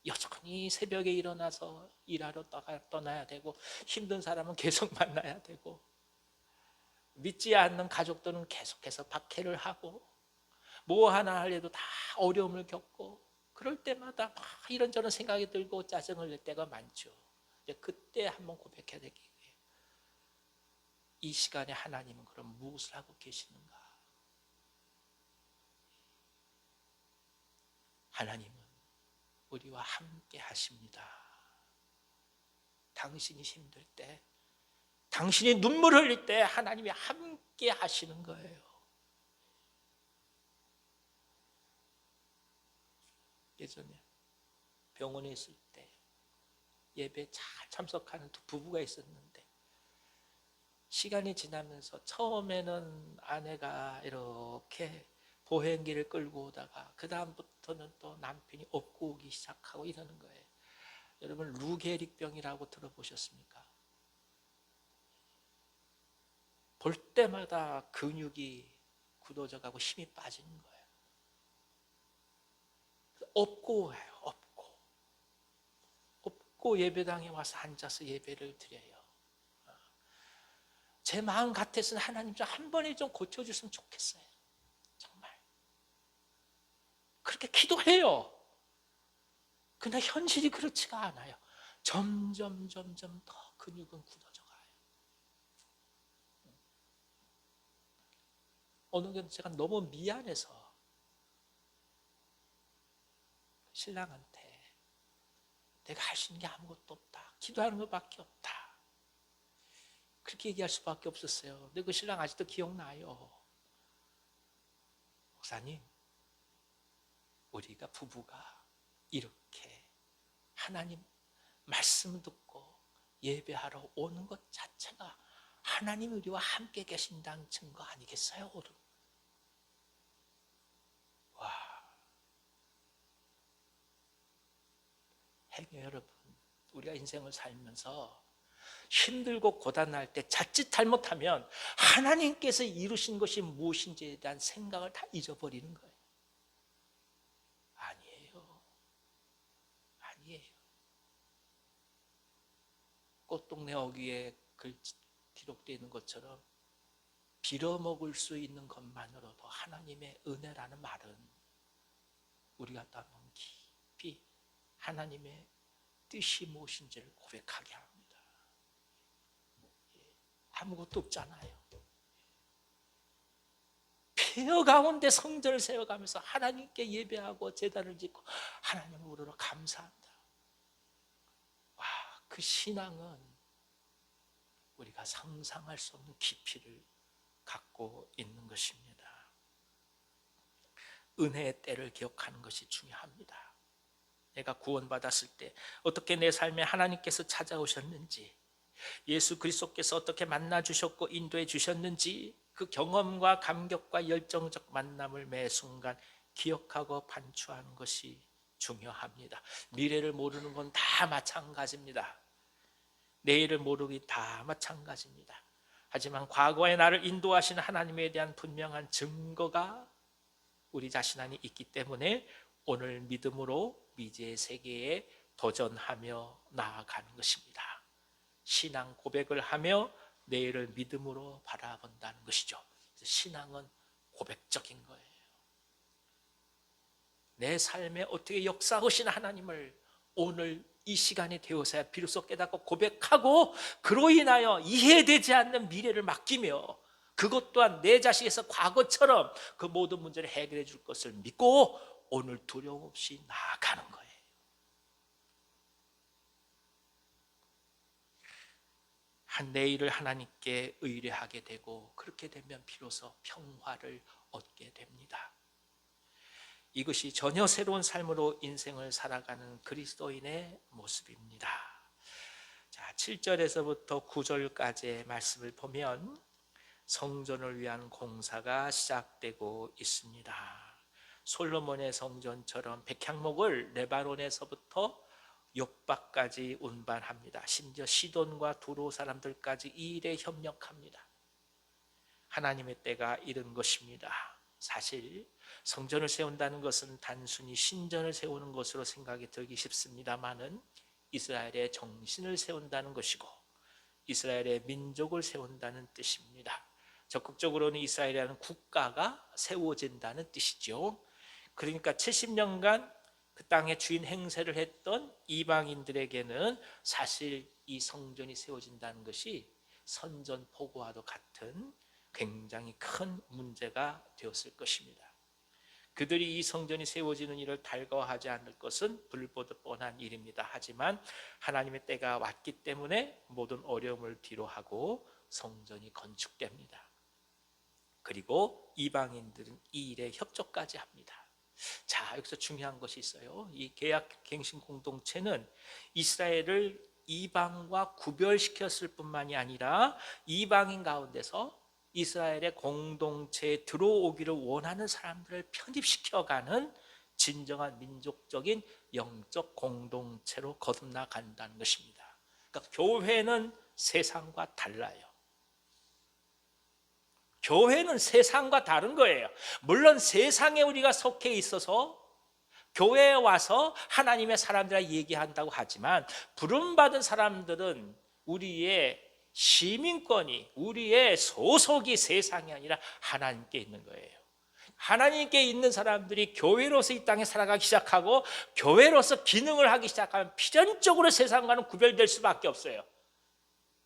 여전히 새벽에 일어나서 일하러 떠나야 되고 힘든 사람은 계속 만나야 되고 믿지 않는 가족들은 계속해서 박해를 하고 뭐 하나 하려도 다 어려움을 겪고 그럴 때마다 막 이런저런 생각이 들고 짜증을 낼 때가 많죠. 그때 한번 고백해야 될 게 있어요. 이 시간에 하나님은 그럼 무엇을 하고 계시는가? 하나님은 우리와 함께 하십니다. 당신이 힘들 때, 당신이 눈물 흘릴 때 하나님이 함께 하시는 거예요. 예전에 병원에 있을 때 예배에 잘 참석하는 두 부부가 있었는데 시간이 지나면서 처음에는 아내가 이렇게 보행기를 끌고 오다가 그 다음부터는 또 남편이 업고 오기 시작하고 이러는 거예요. 여러분 루게릭병이라고 들어보셨습니까? 볼 때마다 근육이 굳어져가고 힘이 빠지는 거예요. 업고 와요. 업고 예배당에 와서 앉아서 예배를 드려요. 제 마음 같아서는 하나님 좀 한 번에 좀 고쳐주셨으면 좋겠어요. 정말 그렇게 기도해요. 그러나 현실이 그렇지가 않아요. 점점 더 근육은 굳어져 가요. 어느 게 제가 너무 미안해서 신랑한테 내가 할 수 있는 게 아무것도 없다. 기도하는 것밖에 없다. 그렇게 얘기할 수밖에 없었어요. 근데 그 신랑 아직도 기억나요. 목사님, 우리가 부부가 이렇게 하나님 말씀 듣고 예배하러 오는 것 자체가 하나님 우리와 함께 계신다는 증거 아니겠어요? 와, 행여 여러분, 우리가 인생을 살면서 힘들고 고단할 때 자칫 잘못하면 하나님께서 이루신 것이 무엇인지에 대한 생각을 다 잊어버리는 거예요. 아니에요. 아니에요. 꽃동네 어귀에 기록되어 있는 것처럼 빌어먹을 수 있는 것만으로도 하나님의 은혜라는 말은 우리가 너무 깊이 하나님의 뜻이 무엇인지를 고백하게 합니다. 아무것도 없잖아요. 폐허 가운데 성전을 세워가면서 하나님께 예배하고 제단을 짓고 하나님을 우러러 감사한다. 와, 그 신앙은 우리가 상상할 수 없는 깊이를 갖고 있는 것입니다. 은혜의 때를 기억하는 것이 중요합니다. 내가 구원받았을 때 어떻게 내 삶에 하나님께서 찾아오셨는지, 예수 그리스도께서 어떻게 만나 주셨고 인도해 주셨는지, 그 경험과 감격과 열정적 만남을 매 순간 기억하고 반추하는 것이 중요합니다. 미래를 모르는 건 다 마찬가지입니다. 내일을 모르기 다 마찬가지입니다. 하지만 과거의 나를 인도하시는 하나님에 대한 분명한 증거가 우리 자신 안에 있기 때문에 오늘 믿음으로 미지의 세계에 도전하며 나아가는 것입니다. 신앙 고백을 하며 내일을 믿음으로 바라본다는 것이죠. 신앙은 고백적인 거예요. 내 삶에 어떻게 역사하시는 하나님을 오늘 이 시간이 되어서야 비로소 깨닫고 고백하고 그로 인하여 이해되지 않는 미래를 맡기며 그것 또한 내 자식에서 과거처럼 그 모든 문제를 해결해 줄 것을 믿고 오늘 두려움 없이 나아가는 거예요. 한 내일을 하나님께 의뢰하게 되고 그렇게 되면 비로소 평화를 얻게 됩니다. 이것이 전혀 새로운 삶으로 인생을 살아가는 그리스도인의 모습입니다. 자, 7절에서부터 9절까지의 말씀을 보면 성전을 위한 공사가 시작되고 있습니다. 솔로몬의 성전처럼 백향목을 레바논에서부터 욥바까지 운반합니다. 심지어 시돈과 두로 사람들까지 이 일에 협력합니다. 하나님의 때가 이른 것입니다. 사실 성전을 세운다는 것은 단순히 신전을 세우는 것으로 생각이 들기 쉽습니다마는 이스라엘의 정신을 세운다는 것이고 이스라엘의 민족을 세운다는 뜻입니다. 적극적으로는 이스라엘이라는 국가가 세워진다는 뜻이죠. 그러니까 70년간 그 땅의 주인 행세를 했던 이방인들에게는 사실 이 성전이 세워진다는 것이 선전포고와도 같은 굉장히 큰 문제가 되었을 것입니다. 그들이 이 성전이 세워지는 일을 달가워하지 않을 것은 불보듯 뻔한 일입니다. 하지만 하나님의 때가 왔기 때문에 모든 어려움을 뒤로하고 성전이 건축됩니다. 그리고 이방인들은 이 일에 협조까지 합니다. 자, 여기서 중요한 것이 있어요. 이 계약갱신 공동체는 이스라엘을 이방과 구별시켰을 뿐만이 아니라 이방인 가운데서 이스라엘의 공동체에 들어오기를 원하는 사람들을 편입시켜가는 진정한 민족적인 영적 공동체로 거듭나간다는 것입니다. 그러니까 교회는 세상과 달라요. 교회는 세상과 다른 거예요. 물론 세상에 우리가 속해 있어서 교회에 와서 하나님의 사람들과 얘기한다고 하지만 부름받은 사람들은 우리의 시민권이, 우리의 소속이 세상이 아니라 하나님께 있는 거예요. 하나님께 있는 사람들이 교회로서 이 땅에 살아가기 시작하고 교회로서 기능을 하기 시작하면 필연적으로 세상과는 구별될 수밖에 없어요.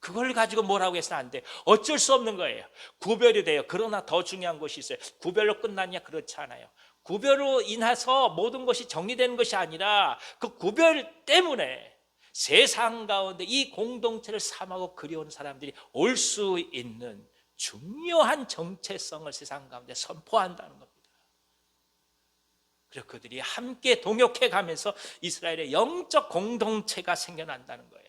그걸 가지고 뭐라고 해서는 안 돼. 어쩔 수 없는 거예요. 구별이 돼요. 그러나 더 중요한 것이 있어요. 구별로 끝났냐? 그렇지 않아요. 구별로 인해서 모든 것이 정리되는 것이 아니라 그 구별 때문에 세상 가운데 이 공동체를 삼하고 그리워오는 사람들이 올 수 있는 중요한 정체성을 세상 가운데 선포한다는 겁니다. 그래서 그들이 함께 동역해 가면서 이스라엘의 영적 공동체가 생겨난다는 거예요.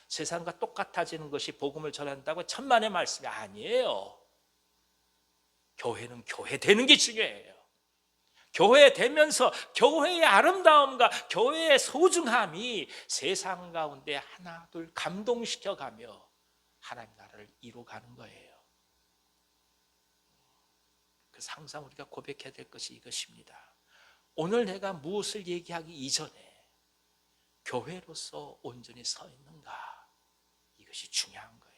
세상과 똑같아지는 것이 복음을 전한다고 천만의 말씀이 아니에요. 교회는 교회 되는 게 중요해요. 교회 되면서 교회의 아름다움과 교회의 소중함이 세상 가운데 하나 둘 감동시켜가며 하나님 나라를 이루어가는 거예요. 그래서 항상 우리가 고백해야 될 것이 이것입니다. 오늘 내가 무엇을 얘기하기 이전에 교회로서 온전히 서 있는가, 이것이 중요한 거예요.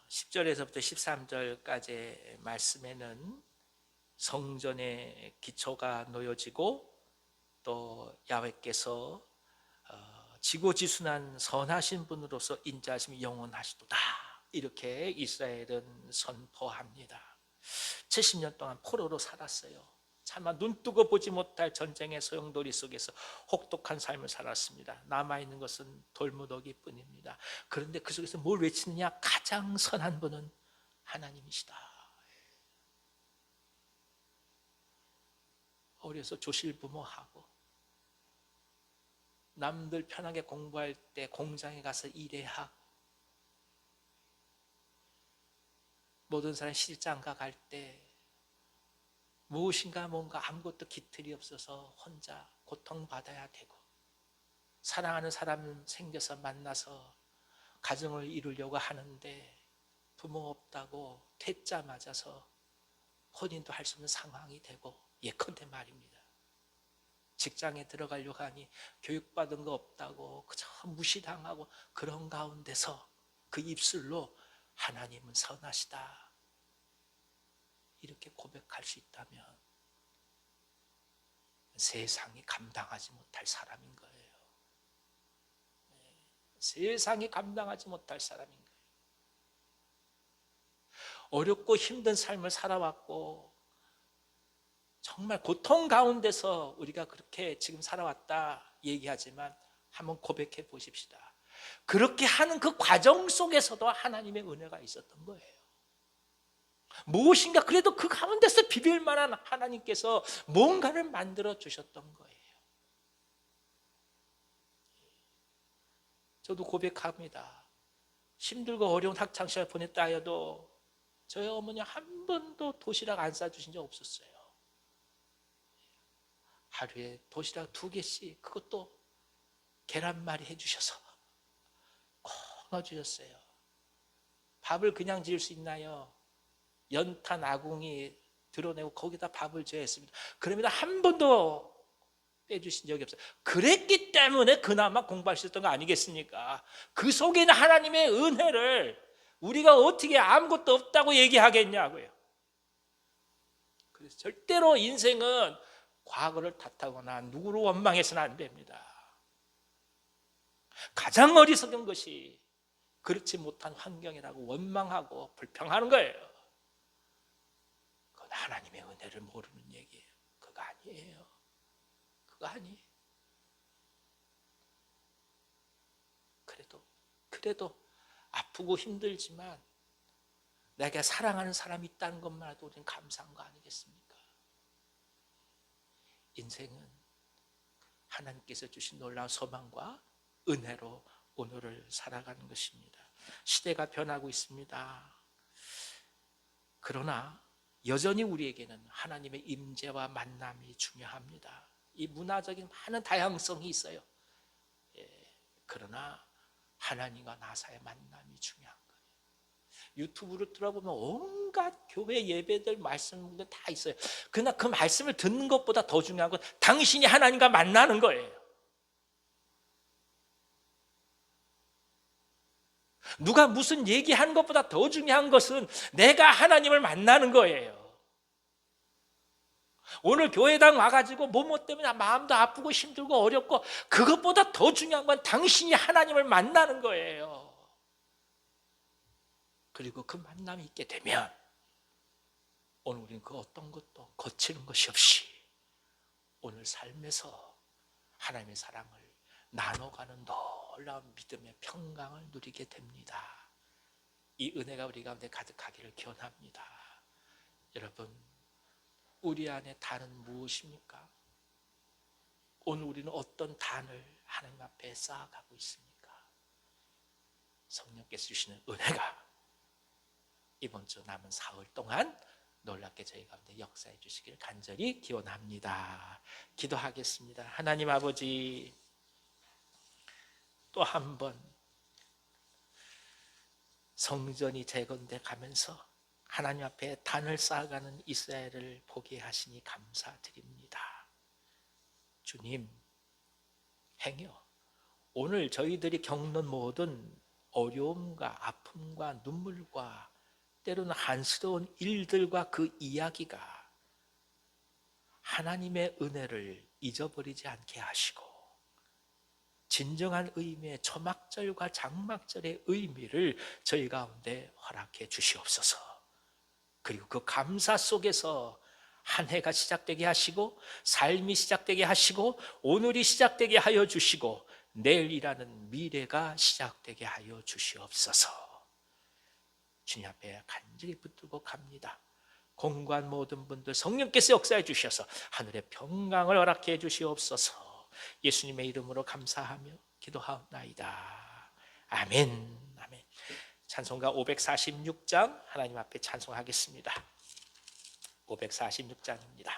10절에서부터 13절까지의 말씀에는 성전의 기초가 놓여지고 또 야훼께서 지고지순한 선하신 분으로서 인자하심이 영원하시도다, 이렇게 이스라엘은 선포합니다. 70년 동안 포로로 살았어요. 차마 눈뜨고 보지 못할 전쟁의 소용돌이 속에서 혹독한 삶을 살았습니다. 남아있는 것은 돌무더기 뿐입니다. 그런데 그 속에서 뭘 외치느냐? 가장 선한 분은 하나님이시다. 어려서 조실부모하고 남들 편하게 공부할 때 공장에 가서 일해야 하고, 모든 사람 시집장가 갈 때 무엇인가 뭔가 아무것도 깃털이 없어서 혼자 고통받아야 되고, 사랑하는 사람 생겨서 만나서 가정을 이루려고 하는데 부모 없다고 퇴짜 맞아서 혼인도 할 수 없는 상황이 되고, 예컨대 말입니다. 직장에 들어가려고 하니 교육받은 거 없다고 그저 무시당하고, 그런 가운데서 그 입술로 하나님은 선하시다 이렇게 고백할 수 있다면 세상이 감당하지 못할 사람인 거예요. 세상이 감당하지 못할 사람인 거예요. 어렵고 힘든 삶을 살아왔고 정말 고통 가운데서 우리가 그렇게 지금 살아왔다 얘기하지만 한번 고백해 보십시다. 그렇게 하는 그 과정 속에서도 하나님의 은혜가 있었던 거예요. 무엇인가 그래도 그 가운데서 비빌 만한 하나님께서 뭔가를 만들어 주셨던 거예요. 저도 고백합니다. 힘들고 어려운 학창시절 보냈다 해도 저희 어머니 한 번도 도시락 안 싸주신 적 없었어요. 하루에 도시락 2개씩, 그것도 계란말이 해주셔서 꼭 넣어주셨어요. 밥을 그냥 지을 수 있나요? 연탄 아궁이 드러내고 거기다 밥을 줘야 했습니다. 그러면 한 번도 빼주신 적이 없어요. 그랬기 때문에 그나마 공부할 수 있었던 거 아니겠습니까? 그 속에는 하나님의 은혜를 우리가 어떻게 아무것도 없다고 얘기하겠냐고요. 그래서 절대로 인생은 과거를 탓하거나 누구를 원망해서는 안 됩니다. 가장 어리석은 것이 그렇지 못한 환경이라고 원망하고 불평하는 거예요. 그건 하나님의 은혜를 모르는 얘기예요. 그거 아니에요. 그거 아니에요. 그래도 아프고 힘들지만 내가 사랑하는 사람이 있다는 것만으로도 우리는 감사한 거 아니겠습니까? 인생은 하나님께서 주신 놀라운 소망과 은혜로 오늘을 살아가는 것입니다. 시대가 변하고 있습니다. 그러나 여전히 우리에게는 하나님의 임재와 만남이 중요합니다. 이 문화적인 많은 다양성이 있어요. 그러나 하나님과 나 사이의 만남이 중요한 거예요. 유튜브로 들어보면 온갖 교회 예배들 말씀들 다 있어요. 그러나 그 말씀을 듣는 것보다 더 중요한 건 당신이 하나님과 만나는 거예요. 누가 무슨 얘기하는 것보다 더 중요한 것은 내가 하나님을 만나는 거예요. 오늘 교회당 와가지고 뭐뭐 때문에 마음도 아프고 힘들고 어렵고, 그것보다 더 중요한 건 당신이 하나님을 만나는 거예요. 그리고 그 만남이 있게 되면 오늘 우리는 그 어떤 것도 거치는 것이 없이 오늘 삶에서 하나님의 사랑을 나눠가는 놀라운 믿음의 평강을 누리게 됩니다. 이 은혜가 우리 가운데 가득하기를 기원합니다. 여러분, 우리 안에 단은 무엇입니까? 오늘 우리는 어떤 단을 하나님 앞에 쌓아가고 있습니까? 성령께서 주시는 은혜가 이번 주 남은 사흘 동안 놀랍게 저희 가운데 역사해 주시기를 간절히 기원합니다. 기도하겠습니다. 하나님 아버지, 또 한 번 성전이 재건돼 가면서 하나님 앞에 단을 쌓아가는 이스라엘을 보게 하시니 감사드립니다. 주님, 행여 오늘 저희들이 겪는 모든 어려움과 아픔과 눈물과 때로는 한스러운 일들과 그 이야기가 하나님의 은혜를 잊어버리지 않게 하시고 진정한 의미의 초막절과 장막절의 의미를 저희 가운데 허락해 주시옵소서. 그리고 그 감사 속에서 한 해가 시작되게 하시고 삶이 시작되게 하시고 오늘이 시작되게 하여 주시고 내일이라는 미래가 시작되게 하여 주시옵소서. 주님 앞에 간절히 붙들고 갑니다. 공고한 모든 분들 성령께서 역사해 주셔서 하늘의 평강을 허락해 주시옵소서. 예수님의 이름으로 감사하며 기도하옵나이다. 아멘. 아멘. 찬송가 546장 하나님 앞에 찬송하겠습니다. 546장입니다.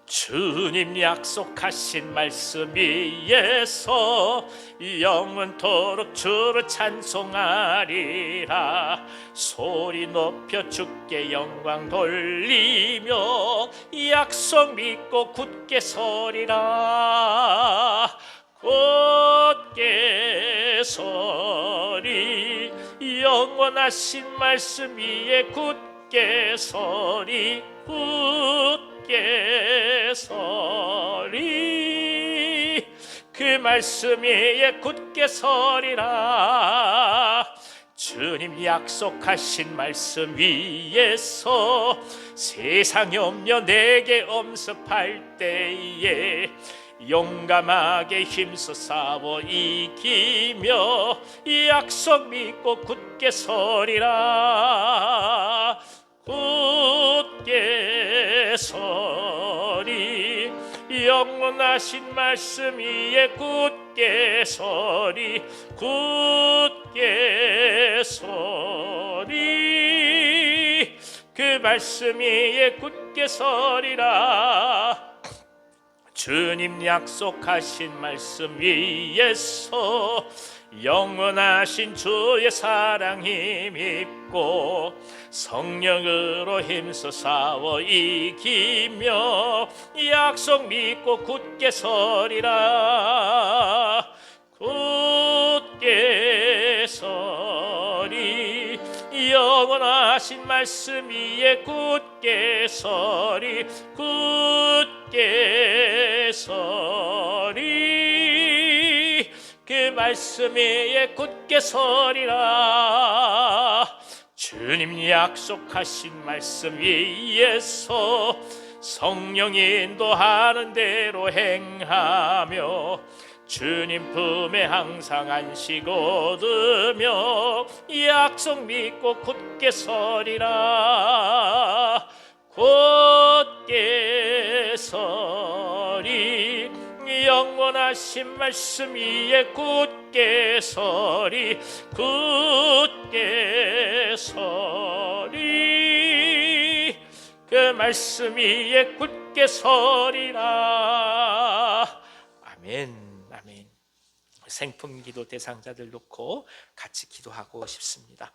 주님 약속하신 말씀 위에서 영원토록 주를 찬송하리라. 소리 높여 주께 영광 돌리며 약속 믿고 굳게 서리라. 굳게 서리. 영원하신 말씀 위에 굳게 서리. 굳게 서리. 그 말씀 위에 굳게 서리라. 주님 약속하신 말씀 위에서 세상이 오며 내게 엄습할 때에 용감하게 힘써 싸워 이기며 약속 믿고 굳게 서리라. 굳게 서리. 영원하신 말씀 위에 굳게 서리. 굳게 서리. 그 말씀 위에 굳게 서리라. 주님 약속하신 말씀 위에서 영원하신 주의 사랑 힘입고 성령으로 힘써 싸워 이기며 약속 믿고 굳게 서리라. 굳게 서리. 영원하신 말씀 위에 굳게 서리. 굳게 서리. 그 말씀 위에 굳게 서리라. 주님 약속하신 말씀 위에서 성령 인도하는 대로 행하며 주님 품에 항상 안식 얻으며 약속 믿고 굳게 서리라. 굳게 서리. 영원하신 말씀 위에 굳게 서리. 굳게 서리. 그 말씀 위에 굳게 서리라. 아멘. 아멘. 생품 기도 대상자들 놓고 같이 기도하고 싶습니다.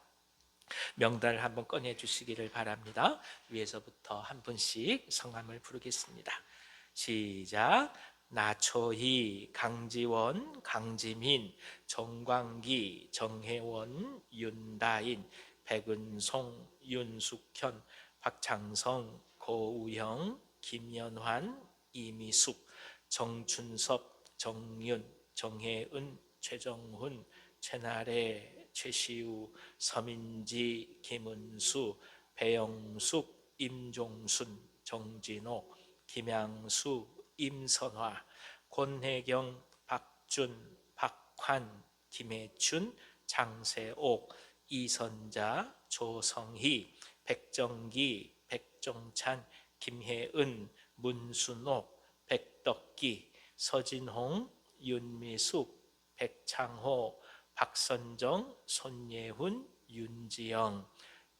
명단을 한번 꺼내 주시기를 바랍니다. 위에서부터 한 분씩 성함을 부르겠습니다. 시작. 나초희, 강지원, 강지민, 정광기, 정혜원, 윤다인, 백은송, 윤숙현, 박창성, 고우형, 김연환, 이미숙, 정춘섭, 정윤, 정혜은, 최정훈, 최나래, 최시우, 서민지, 김은수, 배영숙, 임종순, 정진호, 김양수, 임선화, 권혜경, 박준, 박환, 김혜춘, 장세옥, 이선자, 조성희, 백정기, 백정찬, 김혜은, 문순옥, 백덕기, 서진홍, 윤미숙, 백창호, 박선정, 손예훈, 윤지영,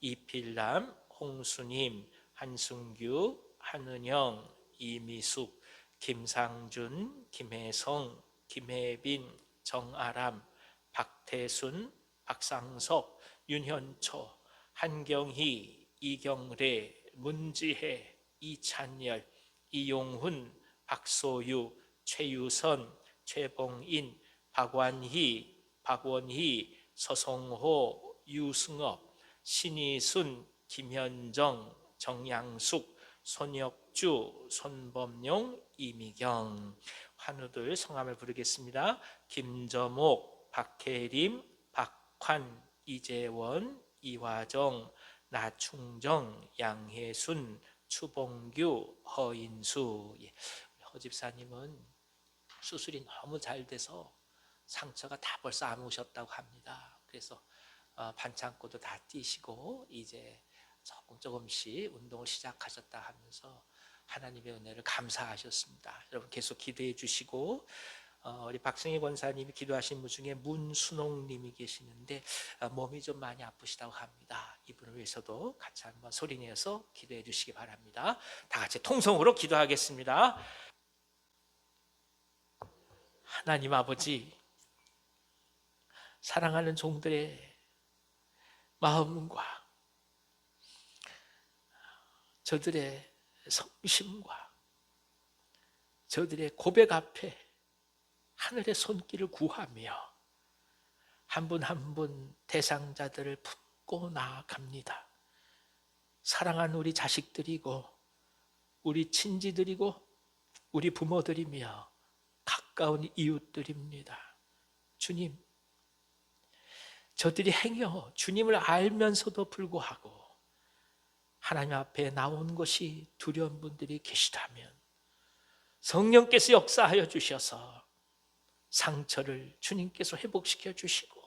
이필남, 홍수님, 한승규, 한은영, 이미숙, 김상준, 김혜성, 김혜빈, 정아람, 박태순, 박상석, 윤현초, 한경희, 이경래, 문지혜, 이찬열, 이용훈, 박소유, 최유선, 최봉인, 박완희, 박원희, 서성호, 유승업, 신희순, 김현정, 정양숙, 손혁주, 손범용, 이미경. 환우들 성함을 부르겠습니다. 김저목, 박혜림, 박환, 이재원, 이화정, 나충정, 양혜순, 추봉규, 허인수. 허 집사님은 수술이 너무 잘 돼서 상처가 다 벌써 아무셨다고 합니다. 그래서 반창고도 다 띄시고 이제 조금씩 운동을 시작하셨다 하면서 하나님의 은혜를 감사하셨습니다. 여러분 계속 기도해 주시고, 우리 박승희 권사님이 기도하신 분 중에 문순옥님이 계시는데 몸이 좀 많이 아프시다고 합니다. 이분을 위해서도 같이 한번 소리내어서 기도해 주시기 바랍니다. 다 같이 통성으로 기도하겠습니다. 하나님 아버지, 사랑하는 종들의 마음과 저들의 성심과 저들의 고백 앞에 하늘의 손길을 구하며 한 분 한 분 대상자들을 품고 나아갑니다. 사랑하는 우리 자식들이고 우리 친지들이고 우리 부모들이며 가까운 이웃들입니다. 주님, 저들이 행여 주님을 알면서도 불구하고 하나님 앞에 나온 것이 두려운 분들이 계시다면 성령께서 역사하여 주셔서 상처를 주님께서 회복시켜 주시고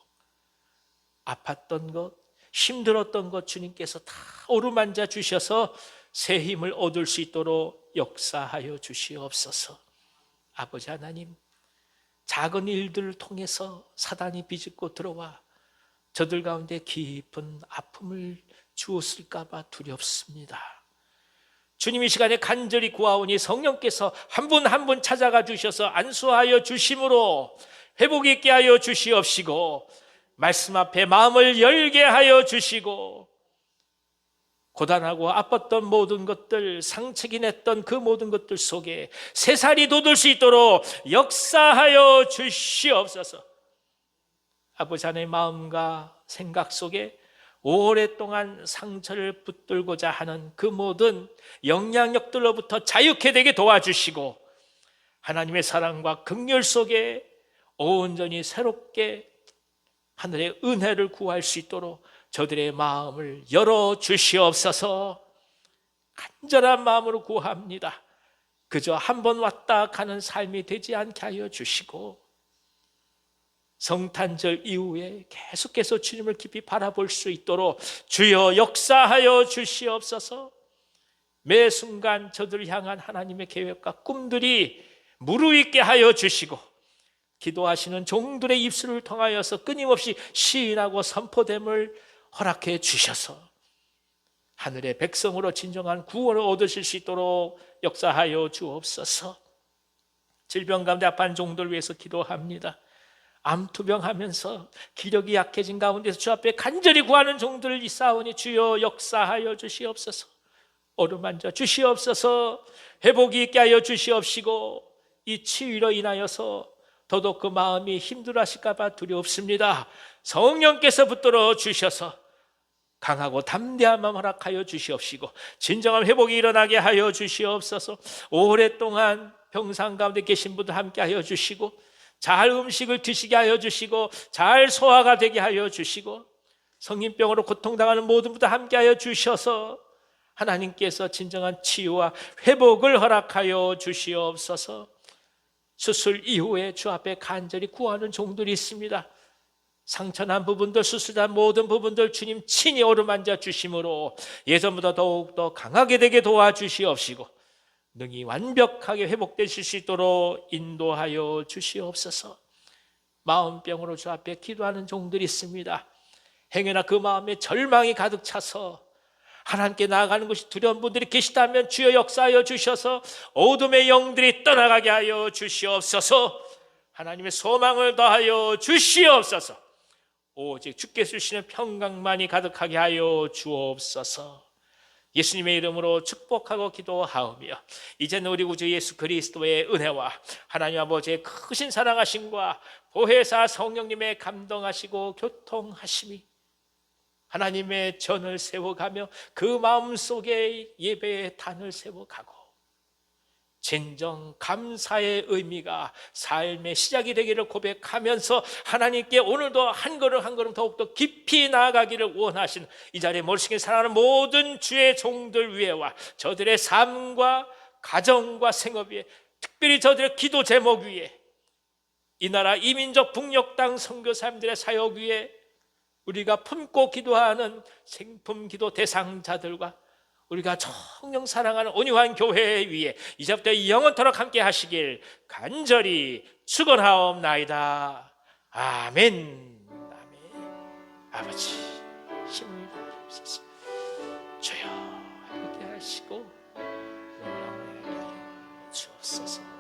아팠던 것, 힘들었던 것 주님께서 다 어루만져 주셔서 새 힘을 얻을 수 있도록 역사하여 주시옵소서. 아버지 하나님, 작은 일들을 통해서 사단이 비집고 들어와 저들 가운데 깊은 아픔을 주었을까 봐 두렵습니다. 주님, 이 시간에 간절히 구하오니 성령께서 한 분 한 분 찾아가 주셔서 안수하여 주심으로 회복 있게 하여 주시옵시고 말씀 앞에 마음을 열게 하여 주시고 고단하고 아팠던 모든 것들, 상처기 냈던 그 모든 것들 속에 새살이 돋을 수 있도록 역사하여 주시옵소서. 아버지 하나님의 마음과 생각 속에 오랫동안 상처를 붙들고자 하는 그 모든 영향력들로부터 자유케 되게 도와주시고 하나님의 사랑과 긍휼 속에 온전히 새롭게 하늘의 은혜를 구할 수 있도록 저들의 마음을 열어주시옵소서. 간절한 마음으로 구합니다. 그저 한 번 왔다 가는 삶이 되지 않게 하여 주시고 성탄절 이후에 계속해서 주님을 깊이 바라볼 수 있도록 주여 역사하여 주시옵소서. 매 순간 저들을 향한 하나님의 계획과 꿈들이 무르익게 하여 주시고 기도하시는 종들의 입술을 통하여서 끊임없이 시인하고 선포됨을 허락해 주셔서 하늘의 백성으로 진정한 구원을 얻으실 수 있도록 역사하여 주옵소서. 질병 가운데 아파하는 종들을 위해서 기도합니다. 암투병하면서 기력이 약해진 가운데서 주 앞에 간절히 구하는 종들을 있사오니 주여 역사하여 주시옵소서. 어루만져 주시옵소서. 회복이 있게 하여 주시옵시고 이 치유로 인하여서 더더욱 그 마음이 힘들어하실까 봐 두렵습니다. 성령께서 붙들어 주셔서 강하고 담대한 마음 허락하여 주시옵시고 진정한 회복이 일어나게 하여 주시옵소서. 오랫동안 병상 가운데 계신 분들 함께 하여 주시고 잘 음식을 드시게 하여 주시고 잘 소화가 되게 하여 주시고 성인병으로 고통당하는 모든 분들 함께 하여 주셔서 하나님께서 진정한 치유와 회복을 허락하여 주시옵소서. 수술 이후에 주 앞에 간절히 구하는 종들이 있습니다. 상처난 부분들, 수술한 모든 부분들 주님 친히 어루만져 주심으로 예전보다 더욱더 강하게 되게 도와주시옵시고 능히 완벽하게 회복되실 수 있도록 인도하여 주시옵소서. 마음병으로 주 앞에 기도하는 종들이 있습니다. 행여나 그 마음에 절망이 가득 차서 하나님께 나아가는 것이 두려운 분들이 계시다면 주여 역사하여 주셔서 어둠의 영들이 떠나가게 하여 주시옵소서. 하나님의 소망을 더하여 주시옵소서. 오직 주께서 주시는 평강만이 가득하게 하여 주옵소서. 예수님의 이름으로 축복하고 기도하오며 이제는 우리 구주 예수 그리스도의 은혜와 하나님 아버지의 크신 사랑하심과 보혜사 성령님의 감동하시고 교통하심이 하나님의 전을 세워가며 그 마음속에 예배의 단을 세워가고 진정 감사의 의미가 삶의 시작이 되기를 고백하면서 하나님께 오늘도 한 걸음 한 걸음 더욱더 깊이 나아가기를 원하신 이 자리에 멀쩡히 사랑하는 모든 주의 종들 위에와 저들의 삶과 가정과 생업 위에, 특별히 저들의 기도 제목 위에, 이 나라 이민족 북녘 땅 선교사님들의 사역 위에 우리가 품고 기도하는 생품 기도 대상자들과 우리가 정령 사랑하는 온유한 교회 위에 이제부터 영원토록 함께 하시길 간절히 축원하옵나이다. 아멘. 아멘. 아버지 힘을 주옵소서. 주여 함께 하시고 영원함을 주옵소서.